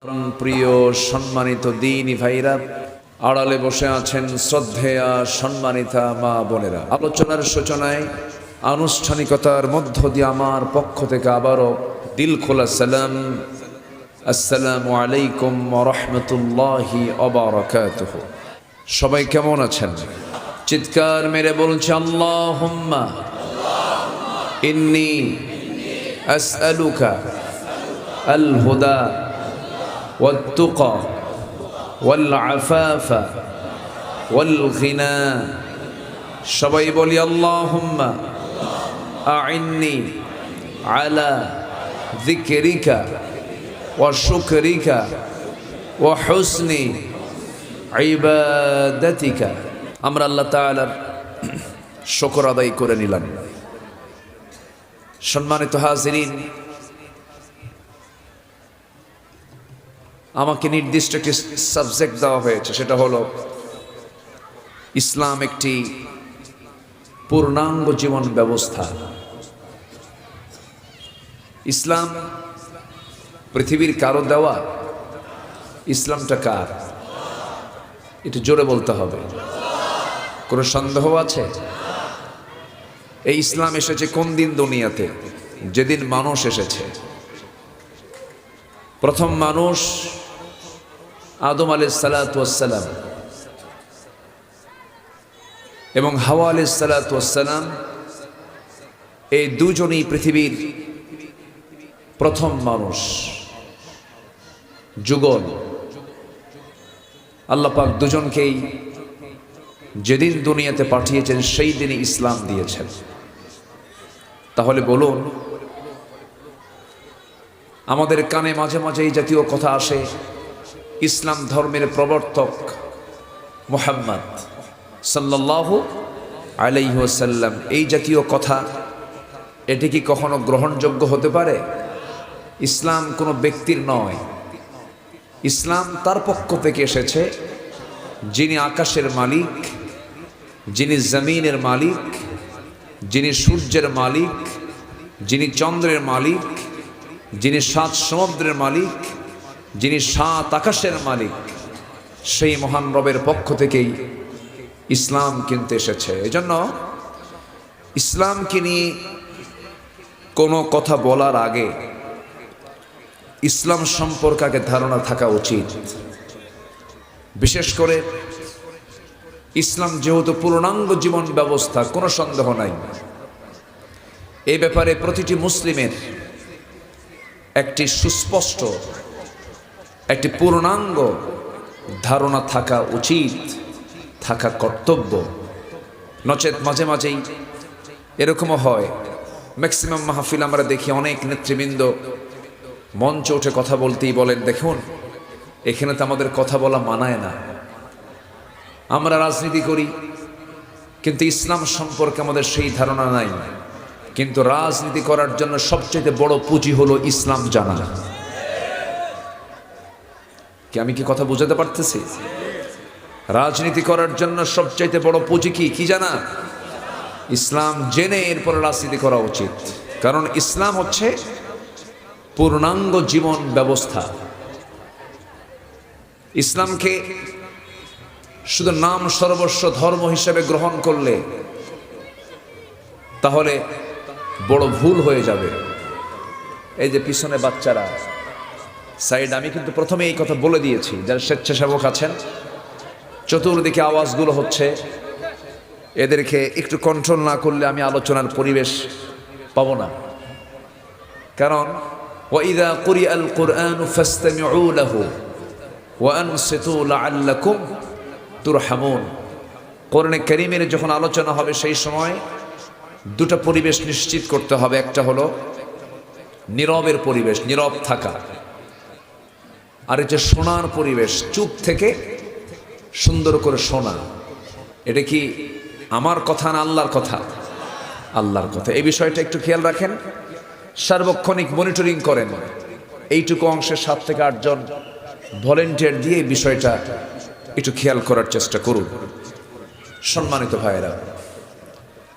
প্রিয় সম্মানিত দিনী ভাইরা, আড়ালে বসে আছেন শ্রদ্ধেয়া সম্মানিতা মা বোনেরা, আলোচনার সূচনায় আনুষ্ঠানিকতার মধ্য দিয়ে আমার পক্ষ থেকে আবারও দিল খোলা সালাম, আসসালামু আলাইকুম ওয়া রাহমাতুল্লাহি ওয়া বারাকাতুহু। সবাই কেমন আছেন? চিৎকার মেরে বলছে আল্লাহুম্মা ইন্নী আসআলুকা আল হুদা والتقى والعفاف والغنى সবাই বলি আল্লাহুম্মা আ'ইন্নি আলা যিকরিকা ওয়া শুকরিকা ওয়া হুসনি ইবাদাতিকা। আমরা আল্লাহ তাআলার শুকর আদায় করে নিলাম। সম্মানিত হাজিরিন, আমাকে নির্দিষ্ট একটি সাবজেক্ট দেওয়া হয়েছে, সেটা হলো ইসলাম একটি পূর্ণাঙ্গ জীবন ব্যবস্থা। ইসলাম পৃথিবীর কারো দেওয়া? ইসলামটা কার? একটু জোরে বলতে হবে। কোনো সন্দেহ আছে? এই ইসলাম এসেছে কোন দিন দুনিয়াতে? যেদিন মানুষ এসেছে। প্রথম মানুষ আদম আলাইহিস সালাতু ওয়াস সালাম এবং হাওয়া আলাইহিস সালাতু ওয়াস সালাম, এই দুজনেই পৃথিবীর প্রথম মানুষ, যুগল। আল্লাহ পাক দুজনকেই যেদিন দুনিয়াতে পাঠিয়েছেন সেই দিনই ইসলাম দিয়েছেন। তাহলে বলুন, আমাদের কানে মাঝে মাঝে এই জাতীয় কথা আসে, ইসলাম ধর্মের প্রবর্তক মুহাম্মদ সাল্লাল্লাহু আলাইহি ওয়াসাল্লাম, এই জাতীয় কথা, এটি কি কখনো গ্রহণযোগ্য হতে পারে? ইসলাম কোনো ব্যক্তির নয়, ইসলাম তার পক্ষ থেকে এসেছে যিনি আকাশের মালিক, যিনি জমিনের মালিক, যিনি সূর্যের মালিক, যিনি চন্দ্রের মালিক, যিনি 7 সমুদ্রের মালিক, যিনি 7 আকাশের মালিক, সেই মহান রবের পক্ষ থেকেই ইসলাম কিন্তু এসেছে। এজন্য ইসলামকে নিয়ে কোনো কথা বলার আগে ইসলাম সম্পর্কে আগে ধারণা থাকা উচিত। বিশেষ করে ইসলাম যেহেতু পূর্ণাঙ্গ জীবন ব্যবস্থা, কোনো সন্দেহ নাই এই ব্যাপারে প্রতিটি মুসলিমের একটি সুস্পষ্ট, একটি পূর্ণাঙ্গ ধারণা থাকা উচিত, থাকা কর্তব্য। নচেত মাঝে মাঝেই এরকমও হয়, ম্যাক্সিমাম মাহফিল আমরা দেখি অনেক নেতৃবৃন্দ মঞ্চে উঠে কথা বলতেই বলেন, দেখুন এখানে তো আমাদের কথা বলা মানায় না, আমরা রাজনীতি করি কিন্তু ইসলাম সম্পর্কে আমাদের সেই ধারণা নাই। কিন্তু রাজনীতি করার জন্য সবচেয়ে বড় পুঁজি হলো ইসলাম জানা। আমি কি কথা বুঝাতে পারতেছি? রাজনীতি করার জন্য সবচেয়ে বড় পুঁজি কি জানা? ইসলাম জেনে এরপরে রাজনীতি করা উচিত। কারণ ইসলাম হচ্ছে পূর্ণাঙ্গ জীবন ব্যবস্থা। ইসলামকে শুধু নাম সর্বস্ব ধর্ম হিসেবে গ্রহণ করলে তাহলে বড় ভুল হয়ে যাবে। এই যে পিছনে বাচ্চারা সাইড, আমি কিন্তু প্রথমে এই কথা বলে দিয়েছি, যারা স্বেচ্ছাসেবক আছেন, চতুর্দিকে আওয়াজগুলো হচ্ছে, এদেরকে একটু কন্ট্রোল না করলে আমি আলোচনার পরিবেশ পাবো না। কারণ ওয়াইদা কুরিআল কুরআনু ফাসতামিউ লাহু ওয়া আনসিতু লাআল্লাকুম তুরহামুন। কোরআনে কারীমের যখন আলোচনা হবে সেই সময় দুটো পরিবেশ নিশ্চিত করতে হবে। একটা হলো নীরবের পরিবেশ, নীরব থাকা, আর এই যে শোনার পরিবেশ, চুপ থেকে সুন্দর করে শোনা। এটা কি আমার কথা না আল্লাহর কথা? আল্লাহর কথা। এই বিষয়টা একটু খেয়াল রাখেন, সার্বক্ষণিক মনিটরিং করেন। এইটুকু অংশের 7 থেকে 8 জন ভলেন্টিয়ার দিয়ে এই বিষয়টা একটু খেয়াল করার চেষ্টা করুন। সম্মানিত ভাইয়েরা,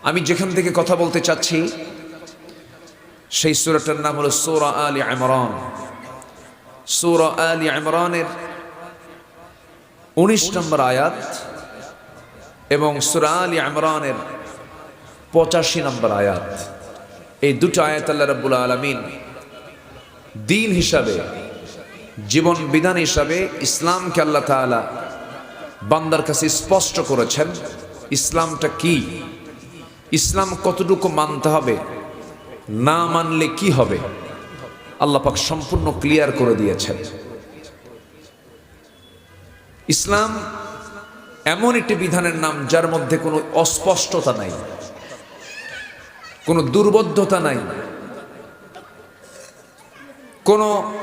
আমি যেখান থেকে কথা বলতে চাচ্ছি সেই সূরাটার নাম হলো সূরা আলে ইমরান। সূরা আলে ইমরানের 19 নম্বর আয়াত এবং সূরা আলে ইমরানের 85 নম্বর আয়াত। এই দুটো আয়াত আল্লাহ রাব্বুল আলামিন দ্বীন হিসাবে, জীবন বিধান হিসাবে ইসলামকে আল্লাহ তাআলা বান্দার কাছে স্পষ্ট করেছেন। ইসলামটা কি, ইসলাম কতটুকু মানতে হবে, না মানলে কি হবে, আল্লাহ পাক সম্পূর্ণ ক্লিয়ার করে দিয়েছেন। ইসলাম এমন একটি বিধানের নাম যার মধ্যে কোনো অস্পষ্টতা নাই, কোনো দুর্বোধ্যতা নাই, কোনো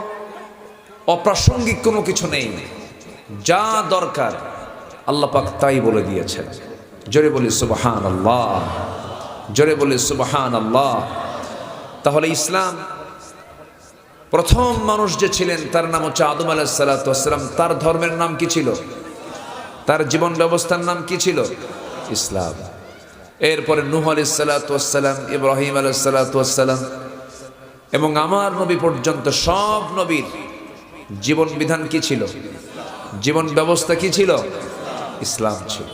অপ্রাসঙ্গিক কোনো কিছু নেই। যা দরকার আল্লাহ পাক তাই বলে দিয়েছেন। জোরে বলি সুবহানাল্লাহ, জোরে বলি সুবহানাল্লাহ। তাহলে ইসলাম, প্রথম মানুষ যে ছিলেন তার নাম হচ্ছে আদম আলাইহিস সালাতু ওয়াস সালাম। তার ধর্মের নাম কি ছিল? তার জীবন ব্যবস্থার নাম কি ছিল? ইসলাম। এরপরে নূহ আলাইহিস সালাতু ওয়াস সালাম, ইব্রাহিম আলাইহিস সালাতু ওয়াস সালাম এবং আমার নবী পর্যন্ত সব নবীর জীবন বিধান কি ছিল? জীবন ব্যবস্থা কি ছিল? ইসলাম ছিল।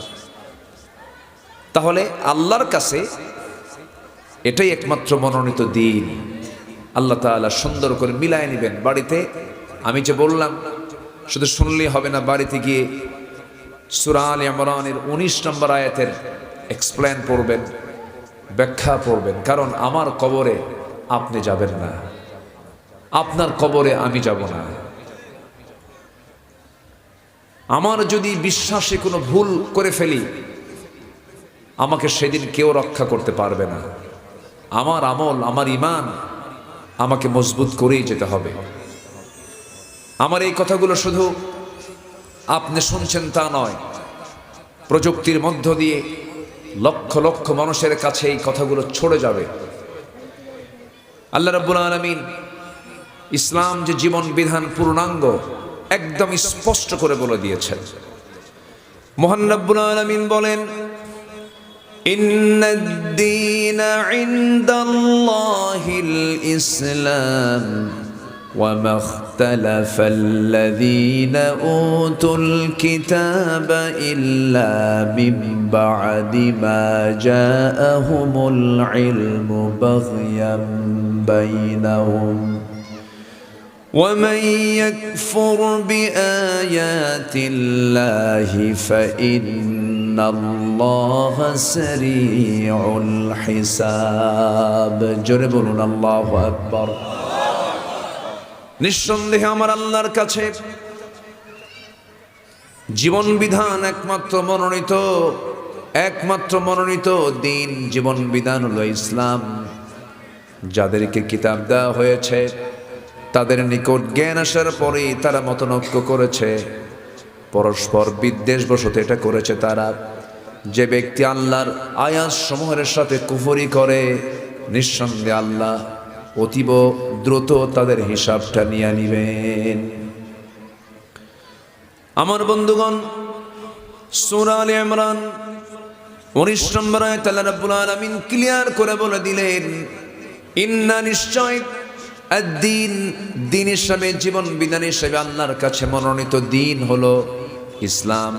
তাহলে আল্লাহর কাছে এটাই একমাত্র মনোনীত দ্বীন। আল্লাহ তাআলা সুন্দর করে মিলায় নেবেন। বাড়িতে আমি যে বললাম শুধু শুনলেই হবে না, বাড়িতে গিয়ে সূরা আলে ইমরানের 19 নম্বর আয়াতের এক্সপ্লেন পড়বেন, ব্যাখ্যা পড়বেন। কারণ আমার কবরে আপনি যাবেন না, আপনার কবরে আমি যাব না। আমার যদি বিশ্বাসে কোনো ভুল করে ফেলি, আমাকে সেদিন কেউ রক্ষা করতে পারবে না। আমার আমল, আমার ঈমান আমাকে মজবুত করেই যেতে হবে। আমার এই কথাগুলো শুধু আপনি শুনছেন তা নয়, প্রযুক্তির মধ্য দিয়ে লক্ষ লক্ষ মানুষের কাছে এই কথাগুলো ছড়ে যাবে। আল্লাহ রাব্বুল আলামিন ইসলাম যে জীবন বিধান পূর্ণাঙ্গ একদম স্পষ্ট করে বলে দিয়েছেন। মহান রাব্বুল আলামিন বলেন, ইন্নাদ-দীনা ইনদাল্লাহিল ইসলাম ওয়া মাখতালাফাল্লাযীনা উতুল কিতাবা ইল্লা মিন বা'দি মা জাআহুমুল ইলমু বাগয়াম বাইনাহুম ومن يكفر بآيات الله فإن الله سريع الحساب জোরে বলুন আল্লাহু আকবার। নিঃসন্দেহে আমার আল্লাহর কাছে জীবন বিধান একমাত্র মনোনীত দিন, জীবন বিধান হলো ইসলাম। যাদেরকে কিতাব দেওয়া হয়েছে তাদের নিকট জ্ঞান আসার পরেই তারা মতনৈক্য করেছে, পরস্পর বিদ্বেষবশত এটা করেছে তারা। যে ব্যক্তি আল্লাহর আয়াত সমূহের সাথে কুফরি করে, নিঃসন্দেহে আল্লাহ অতীব দ্রুত তাদের হিসাবটা নিয়ে নিবেন। আমার বন্ধুগণ, সূরা আলে ইমরান 19 নম্বর আয়াতে আল্লাহ রাব্বুল আলামিন ক্লিয়ার করে বলে দিলেন, ইন্না নিশ্চয় আদ-দীন, দিন হিসাবে, জীবন বিধান হিসাবে আল্লাহর কাছে মনোনীত দিন হলো ইসলাম।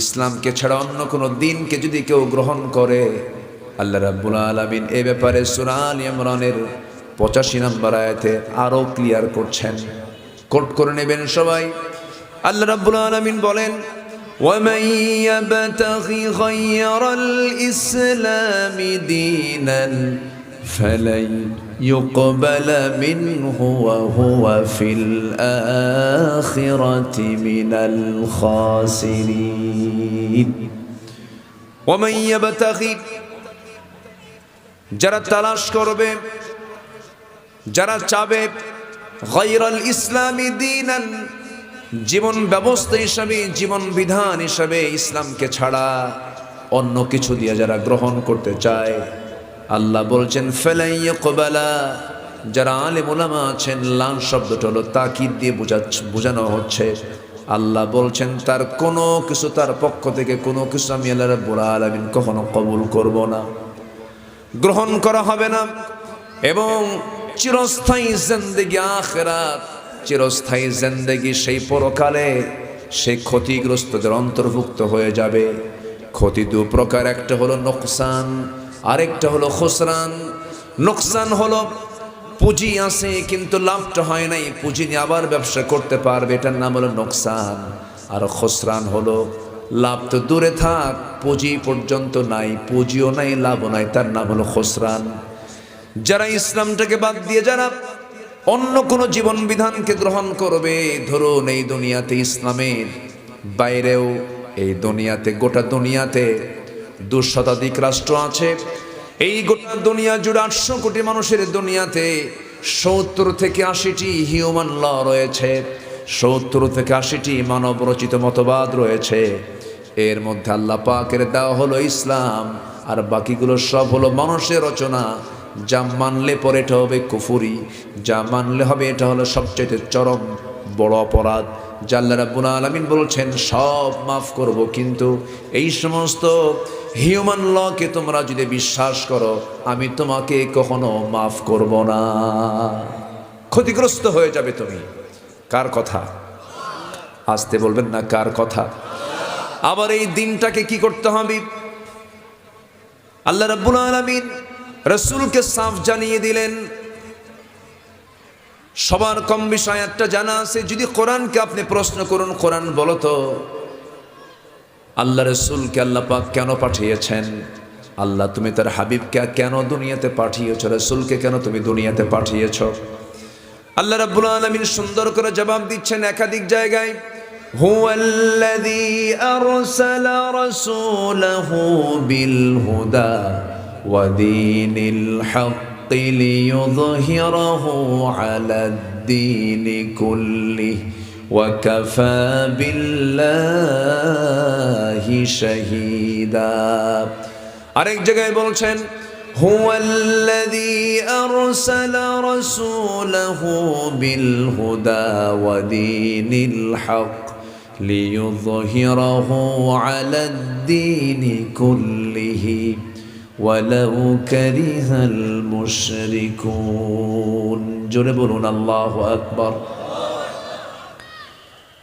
ইসলামকে ছাড়া অন্য কোনো দিনকে যদি কেউ গ্রহণ করে, আল্লাহ রাব্বুল আলামিন এ ব্যাপারে সূরা আলে ইমরানের 85 নম্বর আয়াতে আরো ক্লিয়ার করছেন। কোট করে নেবেন সবাই। আল্লাহ রাব্বুল আলামিন বলেন, وَمَن يَبْتَغِي غَيْرَ الْإِسْلَامِ دِينًا فَلَن يُقْبَلَ مِنْهُ وَهُوَ فِي الْآخِرَةِ مِنَ الْخَاسِرِينَ وَمَن يَبْتَغِي, যারা তালাশ করবে, যারা চাবে, গায়রাল ইসলামি দীনান, জীবন ব্যবস্থা হিসাবে, জীবন বিধান হিসাবে ইসলামকে ছাড়া অন্য কিছু দিয়ে যারা গ্রহণ করতে চায়, আল্লাহ বলছেন ফালাই ইয়াকবালা। যারা আলেম উলামা আছেন, লাম শব্দটা হলো তাকিদ দিয়ে বোঝানো হচ্ছে। আল্লাহ বলছেন তার কোনো কিছু, তার পক্ষ থেকে কোনো কিছু আমি আল্লাহ রাব্বুল আলামিন কখনো কবুল করব না, গ্রহণ করা হবে না। এবং চিরস্থায়ী জিন্দেগি আখিরাত চিরস্থায়ী জিন্দেগি সেই পরকালে সেই ক্ষতিগ্রস্তদের অন্তর্ভুক্ত হয়ে যাবে। ক্ষতি দু প্রকার, একটা হলো নোকসান, আরেকটা হলো খুসরান। নোকসান হলো পুঁজি আছে কিন্তু লাভটা হয় নাই, পুঁজি নিয়ে আবার ব্যবসা করতে পারবে, এটার নাম হলো নোকসান। আর খুসরান হলো লাভ তো দূরে থাক, পুঁজি পর্যন্ত নাই, পুঁজিও নাই, লাভও নাই, তার নাম হলো খুসরান। যারা ইসলামটাকে বাদ দিয়ে যারা অন্য কোনো জীবন বিধানকে গ্রহণ করবে, ধরুন এই দুনিয়াতে ইসলামের বাইরেও, এই দুনিয়াতে গোটা দুনিয়াতে 2 শতাধিক রাষ্ট্র আছে, এই গোটা দুনিয়া জুড়ে 800 কোটি মানুষের দুনিয়াতে 70 থেকে 80টি হিউম্যান ল রয়েছে, 70 থেকে 80টি মানব রচিত মতবাদ রয়েছে। এর মধ্যে আল্লাহ পাকের দেওয়া হলো ইসলাম, আর বাকিগুলো সব হলো মানুষের রচনা। যা মানলে পরে এটা হবে কুফরি, যা মানলে হবে এটা হলো সবচেয়ে চরম বড় অপরাধ। যা আল্লাহ রাব্বুল আলামিন বলছেন সব মাফ করব, কিন্তু এই সমস্ত হিউম্যান লকে তোমরা যদি বিশ্বাস করো আমি তোমাকে কখনো মাফ করব না, ক্ষতিগ্রস্ত হয়ে যাবে তুমি। কার কথা? আসতে বলবেন না, কার কথা? আবার এই দিনটাকে কি করতে হবে? আল্লাহ রাব্বুল আলামিন রাসূলকে সাফ জানিয়ে দিলেন। সবার কম বিষয় একটা জানা আছে, যদি কোরআনকে আপনি প্রশ্ন করুন, কোরআন বলো তো আল্লাহ রাসূলকে আল্লাহ পাক কেন পাঠিয়েছেন? আল্লাহ তুমি তার হাবিবকে কেন দুনিয়াতে পাঠিয়েছ? রাসূলকে কেন তুমি দুনিয়াতে পাঠিয়েছ? আল্লাহ রাব্বুল আলামিন সুন্দর করে জবাব দিচ্ছেন একাধিক জায়গায়। হুয়াল্লাযী আরসালা রাসূলাহু বিল হুদা ওয়া দীনিল হক লিইয়ুযহিরাহু আলাদ-দীনি কুল্লিহি ওয়া কাফা বিল্লাহি শাহীদা। আরেক জায়গায় বলছেন হুয়াল্লাযী আরসালা রাসূলাহু বিল হুদা ওয়া দীনিল হক লিইয়ুযহিরাহু আলাদ-দীনি কুল্লিহি ওয়ালাউ কারিহাল মুশরিকুন। জোরে বলুন আল্লাহু আকবার।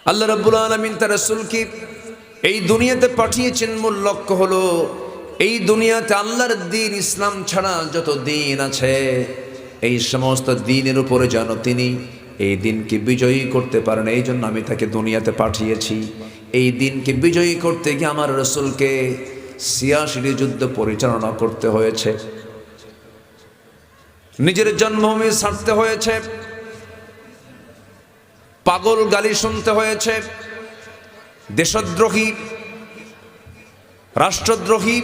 আল্লাহ রাব্বুল আলামিন তার রাসূলকে এই দুনিয়াতে পাঠিয়েছেন, মূল লক্ষ্য হলো এই দুনিয়াতে আল্লাহর দ্বীন ইসলাম ছাড়া যত দ্বীন আছে এই সমস্ত দ্বীনের উপরে যেন তিনি এই দিনকে বিজয়ী করতে পারেন। এই জন্য আমি তাকে দুনিয়াতে পাঠিয়েছি। এই দিনকে বিজয়ী করতে গিয়ে আমার রাসূলকে ৮৬টি যুদ্ধ পরিচালনা করতে হয়েছে, নিজের জন্মভূমি ছাড়তে হয়েছে, পাগল গালি শুনতে হয়েছে, দেশদ্রোহী রাষ্ট্রদ্রোহী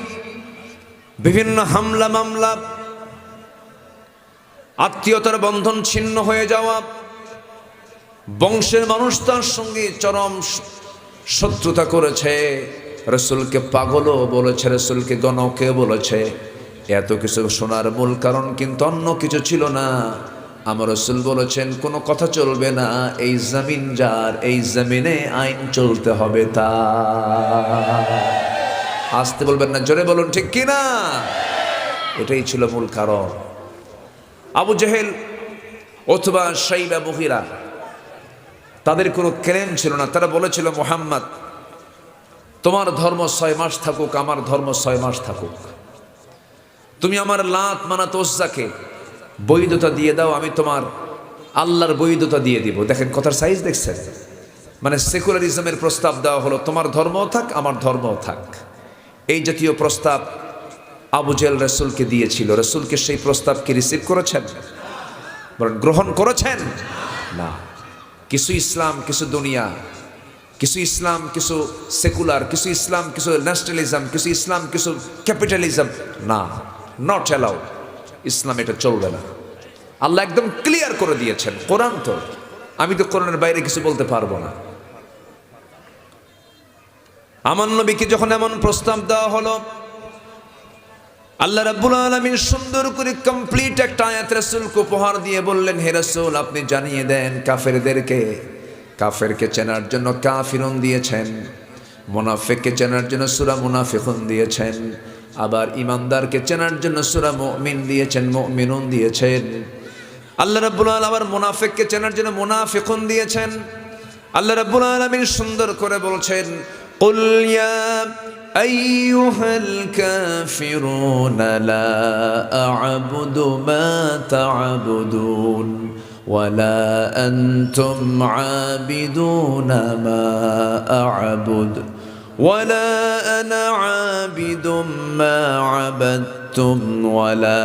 বিভিন্ন হামলা মামলা, আত্মীয়তার বন্ধন ছিন্ন হয়ে যাওয়া, বংশের মানুষ তার সঙ্গে চরম শত্রুতা করেছে, রাসূলকে পাগলও বলেছে, রাসূলকে গণকে বলেছে। এত কিছু শোনার মূল কারণ কিন্তু অন্য কিছু ছিল না। আমার রাসূল বলেছেন কোনো কথা চলবে না, এই জমিন যার, এই জমিনে আইন চলতে হবে তা। আসতে বলবেন না, জোরে বলুন ঠিক কিনা? এটাই ছিল মূল কারণ। আবু জেহেল অথবা শাইবা মুগীরা তাদের কোনো ক্লেম ছিল না। তারা বলেছিল মুহাম্মদ তোমার ধর্ম 6 মাস থাকুক, আমার ধর্ম 6 মাস থাকুক, তুমি আমার লাত মানাত উজ্জাকে বৈধতা দিয়ে দাও, আমি তোমার আল্লাহর বৈধতা দিয়ে দিব। দেখেন কথার সাইজ দেখছেন, মানে সেকুলারিজমের প্রস্তাব দেওয়া হলো, তোমার ধর্মও থাক আমার ধর্মও থাক। এই জাতীয় প্রস্তাব আবু জেহেল রাসূলকে দিয়েছিল। রাসূলকে সেই প্রস্তাবকে রিসিভ করেছেন? বলেন গ্রহণ করেছেন? না। কিছু ইসলাম কিছু দুনিয়া, কিছু ইসলাম কিছু সেকুলার, কিছু ইসলাম কিছু ন্যাশনালিজম, কিছু ইসলাম কিছু ক্যাপিটালিজম, না, নট অ্যালাউড। ইসলাম এটা চলবে না। আল্লাহ একদম ক্লিয়ার করে দিয়েছেন, কোরআন তো, আমি তো কোরআনের বাইরে কিছু বলতে পারবো না। আমার নবীকে যখন এমন প্রস্তাব দেওয়া হলো, আল্লাহ রাব্বুল আলামিন সুন্দর করে কমপ্লিট একটা আয়াত রাসূলকে উপহার দিয়ে বললেন, হে রাসূল আপনি জানিয়ে দেন কাফেরদেরকে, কাফেরকে চেনার জন্য কাফিরুন দিয়েছেন, মুনাফিককে চেনার জন্য সূরা মুনাফিকুন দিয়েছেন, আবার ইমানদারকে চেনার জন্য সূরা মুমিন দিয়েছেন, মুমিনুন দিয়েছেন। আল্লাহ রাব্বুল আলামিন আবার মুনাফিককে চেনার জন্য মুনাফিকুন দিয়েছেন। আল্লাহ রাব্বুল আলামিন সুন্দর করে বলছেন, কুল ইয়া আইয়ুহাল কাফিরুনা লা আ'বুদু মা তা'বুদুন ওয়ালা আনতুম আবিদুনা মা আ'বুদ ওয়ালা আনা আবিদুম মা আবাদতুম ওয়ালা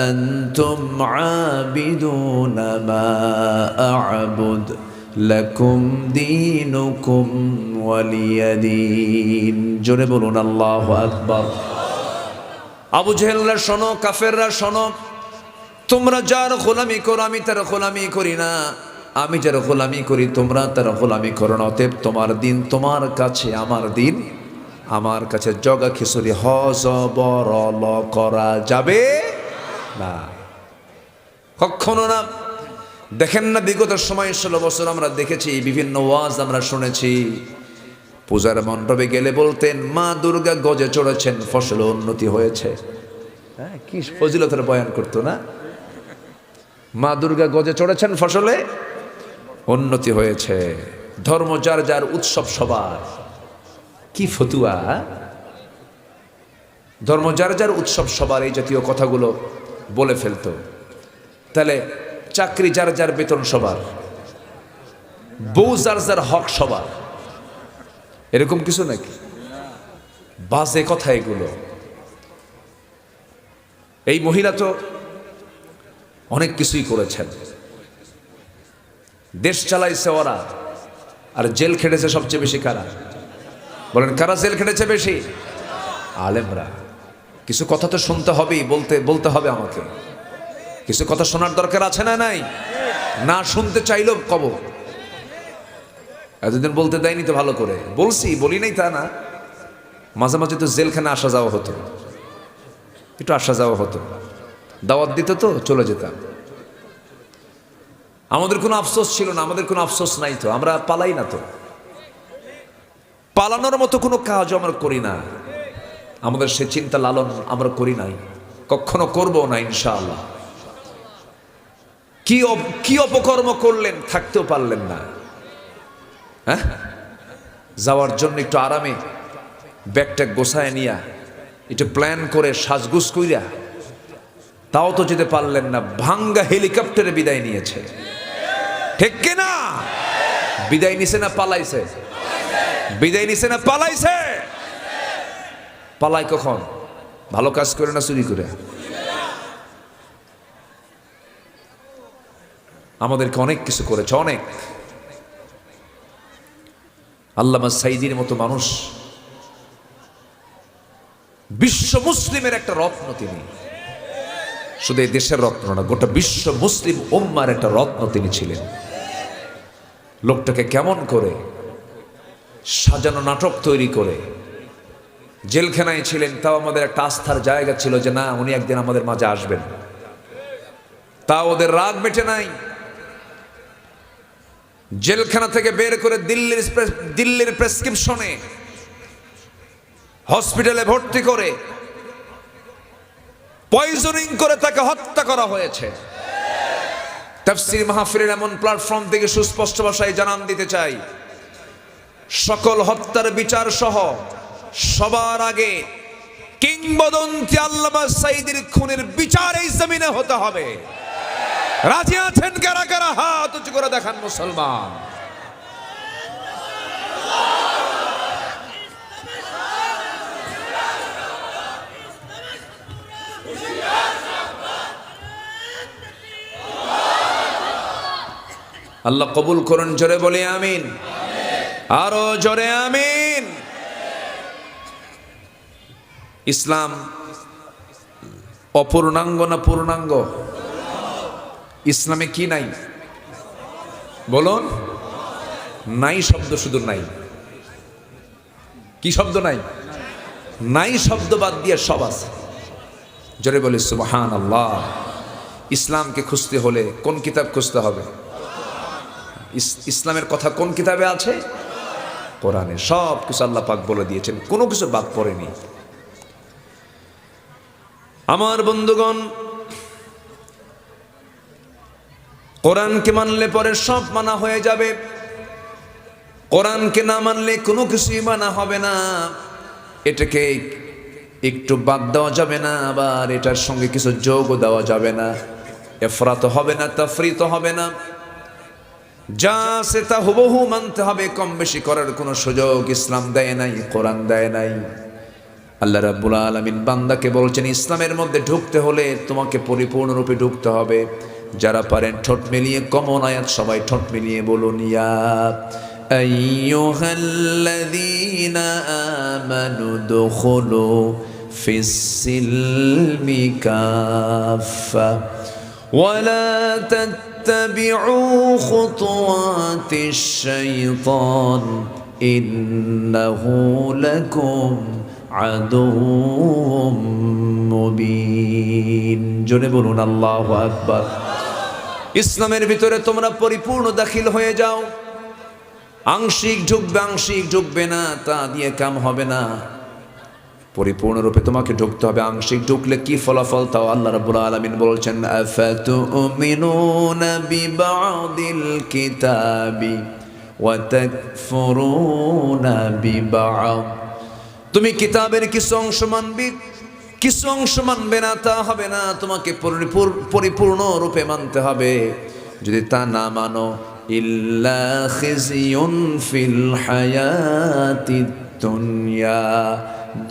আনতুম আবিদুনা মা আ'বুদ লাকুম দীনুকুম ওয়ালিয়াদিন। জোরে বলুন আল্লাহু আকবার। আবু জেহেলরা শোনো, কাফেররা শোনো, তোমরা যার গোলামি করো আমি তার গোলামি করি না, আমি যার গোলামি করি তোমরা তার গোলামি করো না। অতএব তোমার দিন তোমার কাছে, আমার দিন আমার কাছে। জগা খিচুড়ি হজবরল করা যাবে না, কখনো না। দেখেন না, বিগত সময় 16 বছর আমরা দেখেছি, বিভিন্ন ওয়াজ আমরা শুনেছি। পূজার মণ্ডপে গেলে বলতেন মা দুর্গা গজে চড়েছেন, ফসলে উন্নতি হয়েছে। হ্যাঁ, কি ফজিলতের বয়ান করতো না, মা দুর্গা গজে চড়েছেন, ফসলে উন্নতি হয়েছে। ধর্ম যার যার, উৎসব সবার। কি ফতুয়া, ধর্ম যার যার, উৎসব সবার, এই জাতীয় কথাগুলো বলে ফেলতো। তাহলে চাকরি যার যার, বেতন সবার, বউ যার যার, হক সবার, এরকম কিছু নাকি? বাজে কথা এগুলো। এই মহিলা তো অনেক কিছুই করেছেন, দেশ চালাইছে ওরা, আর জেল খেটেছে সবচেয়ে বেশি কারা? বলেন, কারা জেল খেটেছে বেশি? আলেমরা। কিছু কথা তো শুনতে হবেই, বলতে হবে আমাকে। কিছু কথা শোনার দরকার আছে না নাই? না শুনতে চাইলেও কব। এতদিন বলতে দেয়নি তো ভালো করে, বলছি, বলি নাই তা না। মাঝে মাঝে তো জেলখানে আসা যাওয়া হতো, একটু আসা যাওয়া হতো, দাওয়াত দিত তো চলে যেতাম। আমাদের কোনো আফসোস ছিল না, আমাদের কোনো আফসোস নাই তো, আমরা পালাই না তো। পালানোর মতো কোনো কাজও আমরা করি না, আমাদের সে চিন্তা লালন আমরা করি নাই, কখনো করবো না ইনশাআল্লাহ। কি অপকর্ম করলেন, থাকতেও পারলেন না? হ্যাঁ, যাওয়ার জন্য একটু আরামে ব্যাগটা গোছায় নিয়া, একটু প্ল্যান করে সাজগুজ কইরা, তাও তো যেতে পারলেন না। ভাঙ্গা হেলিকপ্টারে বিদায় নিয়েছে, ঠিক কিনা? বিদায় নিছে না পালাইছে? বিদায় নিছে না পালাইছে? পালাই কখন? ভালো কাজ করে না চুরি করে? আমাদেরকে অনেক কিছু করেছে, অনেক। আল্লামা সাইদির মতো মানুষ, বিশ্ব মুসলিমের একটা রত্ন তিনি। শুধু এই দেশের রত্ন না, গোটা বিশ্ব মুসলিম উম্মার একটা রত্ন তিনি ছিলেন। লোকটাকে কেমন করে সাজানো নাটক তৈরি করে জেলখানায় ছিলেন, তাও আমাদের একটা আস্থার জায়গা ছিল যে না, উনি একদিন আমাদের মাঝে আসবেন। তাও ওদের রাগ মেটে নাই। জেলখানা থেকে বের করে দিল্লির প্রেসক্রিপশনে হসপিটালে ভর্তি করে পয়জনিং করে তাকে হত্যা করা হয়েছে। তাফসীর মাহফিলের এমন প্ল্যাটফর্ম থেকে সুস্পষ্ট ভাষায় জানান দিতে চাই, সকল হত্যার বিচার সহ সবার আগে কিংবদন্তি আল্লামা সাইদির খুনের বিচার এই জমিনে হতে হবে। রাজি আছেন কারা কারা? হাত উঁচু করে দেখান মুসলমান। আল্লাহ কবুল করুন, জোরে বলি আমিন, আরো জোরে আমিন। ইসলাম অপূর্ণাঙ্গ না পূর্ণাঙ্গ? ইসলামে কি নাই বলুন? নাই শব্দ, শুধু নাই। কি শব্দ নাই? নাই শব্দ বাদ দিয়ে সব আছে। জোরে বলি সুবহানাল্লাহ। ইসলামকে খুঁজতে হলে কোন কিতাব খুঁজতে হবে? ইসলামের কথা কোন কিতাবে আছে? কোরআনে। সব কিছু আল্লাহ পাক বলে দিয়েছেন, কোনো কিছু বাদ পড়েনি। আমার বন্ধুগণ, কোরআনকে মানলে পরে সব মানা হয়ে যাবে, কোরআনকে না মানলে কোনো কিছুই মানা হবে না। এটাকে একটু বাদ দেওয়া যাবে না, আবার এটার সঙ্গে কিছু যোগও দেওয়া যাবে না। এফরাত হবে না, তাফরিত হবে না, যা আছে তা হুবহু মানতে হবে। কম বেশি করার কোনো সুযোগ ইসলাম দেয় নাই, কোরআন দেয় নাই। আল্লাহ রাব্বুল আলামিন বান্দাকে বলছেন, ইসলামের মধ্যে ঢুকতে হলে তোমাকে পরিপূর্ণরূপে ঢুকতে হবে। যারা পারেন ঠোঁট মিলিয়ে কমন আয়াত সবাই ঠোঁট মিলিয়ে বলুন, ইয়া আইয়ুহাল্লাযীনা আমানু দুখুলু ফিস-সিলমি কাফা ওয়ালা তাত্তাবিউ খুতুওয়াতিশ শাইতান ইন্নাহু লাকুম আদুউম মুবিন। জোরে বলুন আল্লাহু আকবার। ইসলামের ভিতরে তোমরা পরিপূর্ণ দাখিল হয়ে যাও। আংশিক ঢুকবে, আংশিক ঢুকবে না, তা দিয়ে কাম হবে না। পরিপূর্ণরূপে তোমাকে ঢুকতে হবে। আংশিক ঢুকলে কি ফলাফল তাও আল্লাহ রাব্বুল আলামিন বলছেন, আফাতুমিনুনা বিবাদিল কিতাবি ওয়া তাকফুরুনা বিবাদ। তুমি কিতাবের কিছু অংশ মানবি, কিছু অংশ মানবে না, তা হবে না। তোমাকে পরিপূর্ণ রূপে মানতে হবে। যদি তা না মানো, ইল্লা খিজিয়ুন ফিল হায়াতিদ দুনিয়া,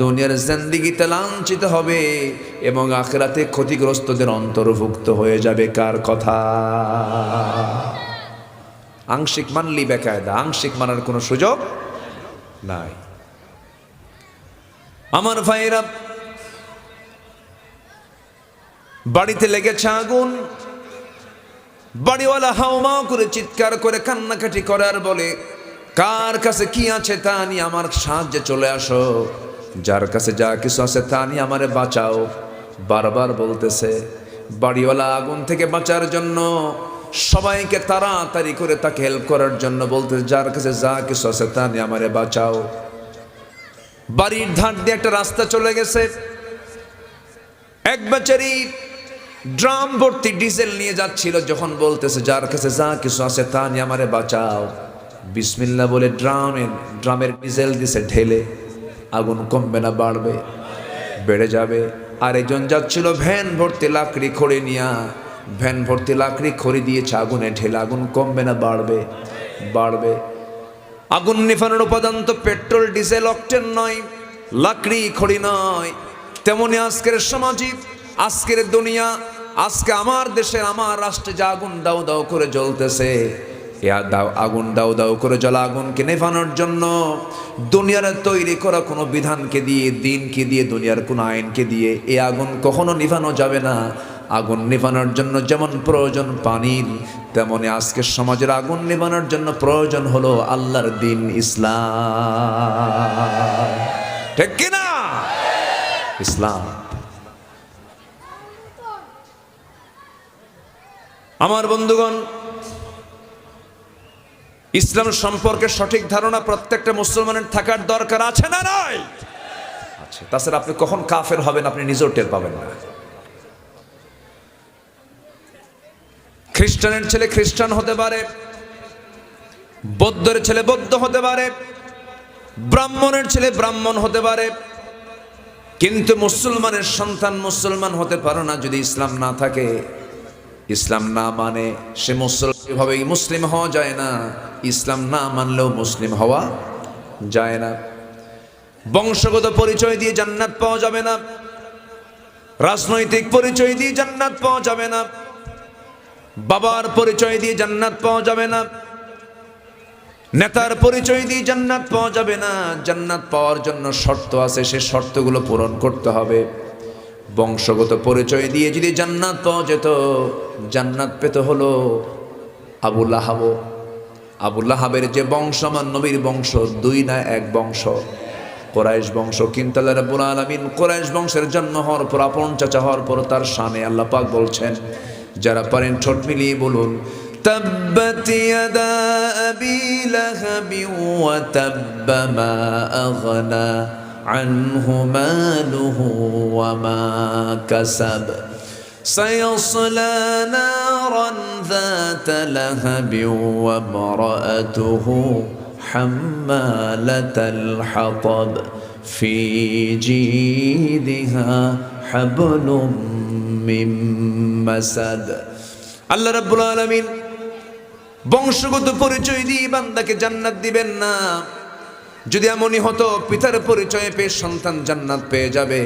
দুনিয়ার জিন্দেগিতে লাঞ্ছিত হবে এবং আখিরাতে ক্ষতিগ্রস্তদের অন্তর্ভুক্ত হয়ে যাবে। কার কথা? আংশিক মানলি বেকায়দা, আংশিক মানার কোনো সুযোগ নাই। আমার ভাইরা, বাড়িতে লেগেছে আগুন, বাড়িওয়ালা হাউমাউ করে চিৎকার করে কান্নাকাটি করে আর বলে, কার কাছে কি আছে তা নিয়ে আমার সাহায্যে চলে আসো, যার কাছে যা কিছু আছে তা নিয়ে আমারে বাঁচাও। বারবার বলতেছে। বাড়িওয়ালা আগুন থেকে বাঁচার জন্য সবাইকে তাড়াতাড়ি করে তাকে হেল্প করার জন্য বলতেছে, যার কাছে যা কিছু আছে তা নিয়ে আমারে বাঁচাও। বাড়ির ধার দিয়ে একটা রাস্তা চলে গেছে। এক বেচারি ড্রাম ভর্তি ডিজেল নিয়ে যাচ্ছিল, যখন বলতেছে, যার কাছে যা কিছু আছে তা নিয়ে আমারে বাঁচাও, বিসমিল্লাহ বলে ড্রামের ডিজেল দিছে ঢেলে। আগুন কমবে না বাড়বে? বেড়ে যাবে। আরেকজন যাচ্ছিল ভ্যান ভর্তি লাকড়ি খড়ি নিয়া, ভ্যান ভর্তি লাকড়ি খড়ি দিয়েছে আগুনে ঢেলে। আগুন কমবে না বাড়বে? বাড়বে। আগুন নিভানোর উপাদান তো পেট্রোল, ডিজেল, অকটেন নয়, লাকড়ি খড়ি নয়। তেমনি আজকের সমাজে, আজকের দুনিয়া, আজকে আমার দেশের, আমার রাষ্ট্রে যে আগুন দাউ দাউ করে জ্বলতেছে, আগুন দাউ দাউ করে জ্বলা আগুনকে নেভানোর জন্য দুনিয়ার তৈরি করা কোনো বিধানকে দিয়ে, দিনকে দিয়ে, দুনিয়ার কোনো আইনকে দিয়ে এই আগুন কখনো নিভানো যাবে না। আগুন নিভানোর জন্য যেমন প্রয়োজন পানির, তেমনি আজকের সমাজের আগুন নিভানোর জন্য প্রয়োজন হলো আল্লাহর দিন, ইসলাম। ঠিক কিনা? ইসলাম। আমার বন্ধুগণ, ইসলাম সম্পর্কে সঠিক ধারণা প্রত্যেকটা মুসলমানের থাকার দরকার আছে না নাই? আছে। তাছাড়া আপনি কখন কাফের হবেন আপনি নিজেও টের পাবেন না। খ্রিস্টানের ছেলে খ্রিস্টান হতে পারে, বৌদ্ধের ছেলে বৌদ্ধ হতে পারে, ব্রাহ্মণের ছেলে ব্রাহ্মণ হতে পারে, কিন্তু মুসলমানের সন্তান মুসলমান হতে পারে না যদি ইসলাম না থাকে। ইসলাম না মানে সে মুসলমানভাবেই মুসলিম হওয়া যায় না। ইসলাম না মানলেও মুসলিম হওয়া যায় না। বংশগত পরিচয় দিয়ে জান্নাত পাওয়া যাবে না, রাজনৈতিক পরিচয় দিয়ে জান্নাত পাওয়া যাবে না, বাবার পরিচয় দিয়ে জান্নাত পাওয়া যাবে না, নেতার পরিচয় দিয়ে জান্নাত পাওয়া যাবে না। জান্নাত পাওয়ার জন্য শর্ত আছে, সে শর্তগুলো পূরণ করতে হবে। বংশগত পরিচয় দিয়ে যদি জান্নাত পাওয়া যেত, জান্নাত পেতে হলো আবু লাহাব। আবু লাহাবের যে বংশ আমার নবীর বংশ, দুই না এক বংশ, কুরাইশ বংশ। কিন্তু আল্লাহ রাব্বুল আলামিন কুরাইশ বংশের জন্ম হওয়ার পর, আপন চাচা হওয়ার পর তার শানে আল্লাহ পাক বলছেন, যারা পারেন ঠোঁট মিলিয়ে বলুন, তাব্বাত ইয়াদা আবি লাহাবি ওয়া তাব্বা মা আগনা আনহু মালুহু ওয়া মা কাসাব সায়াসলা নারান যাতা লাহাবিন ওয়া ইমরাআতুহু হাম্মালাতাল হাতাব ফি জিদিহা হাবলুম মিন মাসাদ। আল্লাহ রাব্বুল আলামিন বংশগত পরিচয় দিয়ে বান্দাকে জান্নাত দিবেন না। যদি এমনই হতো পিতার পরিচয় পেয়ে সন্তান জান্নাত পেয়ে যাবে।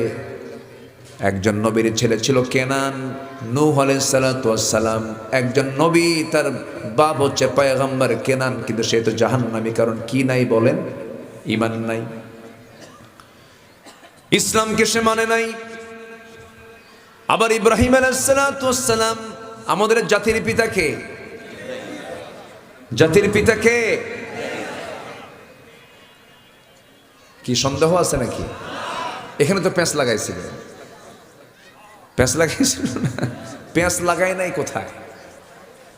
একজন নবীর ছেলে ছিল কেনান, নূহ আলাইহিস সালাতু ওয়াস সালাম একজন নবী, তার বাপ হচ্ছে পয়গম্বর কেনান, কিন্তু সে তো জাহান্নামী। কারণ কি নাই বলেন? ঈমান নাই, ইসলামকে সে মানে নাই। আবার ইব্রাহিম আলাইহিস সালাতু ওয়াস সালাম আমাদের জাতির পিতাকে, জাতির পিতাকে কি সন্দেহ আছে নাকি? এখানে তো প্যাঁচ লাগাইছিল, প্যাঁচ লাগাইছিল না? প্যাঁচ লাগায় নাই কোথায়?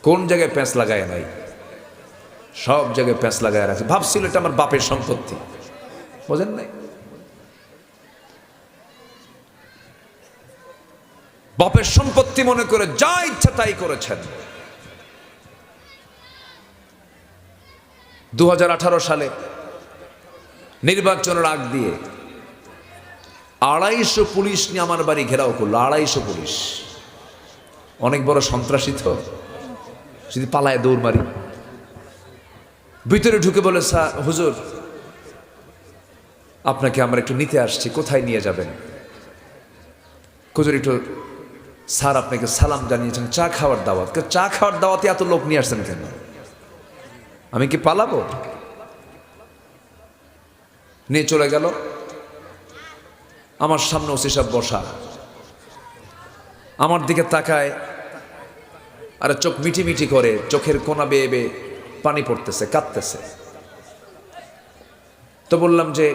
কোন জায়গায় প্যাঁচ লাগায় নাই? সব জায়গায় প্যাঁচ লাগায় রাখছে। ভাবছিল এটা আমার বাপের সম্পত্তি, বোঝেন নাই? বাপের সম্পত্তি মনে করে যা ইচ্ছা তাই করেছেন। 2018 সালে নির্বাচনের আগ দিয়ে 250 পুলিশ নিয়ে আমার বাড়ি ঘেরাও করলো। 250 পুলিশ, অনেক বড় সন্ত্রাসী তো, যদি পালায় দৌড় মারি। ভিতরে ঢুকে বলে, স্যার হুজুর আপনাকে আমরা একটু নিতে আসছি, কোথায় নিয়ে যাবেন? হুজুর একটু, স্যার আপনাকে সালাম জানিয়েছেন, চা খাওয়ার দাওয়াত। চা খাওয়ার দাওয়াতে এত লোক নিয়ে আসছেন কেন? আমি কি পালাবো? নিয়ে চলে গেল। আমার সামনে ওসি সাহেব বসা, আমার দিকে তাকায় আর চোখ মিটি মিটি করে, চোখের কোনা বেয়ে বেয়ে পানি পড়তেছে, কাঁদতেছে। তো বললাম যে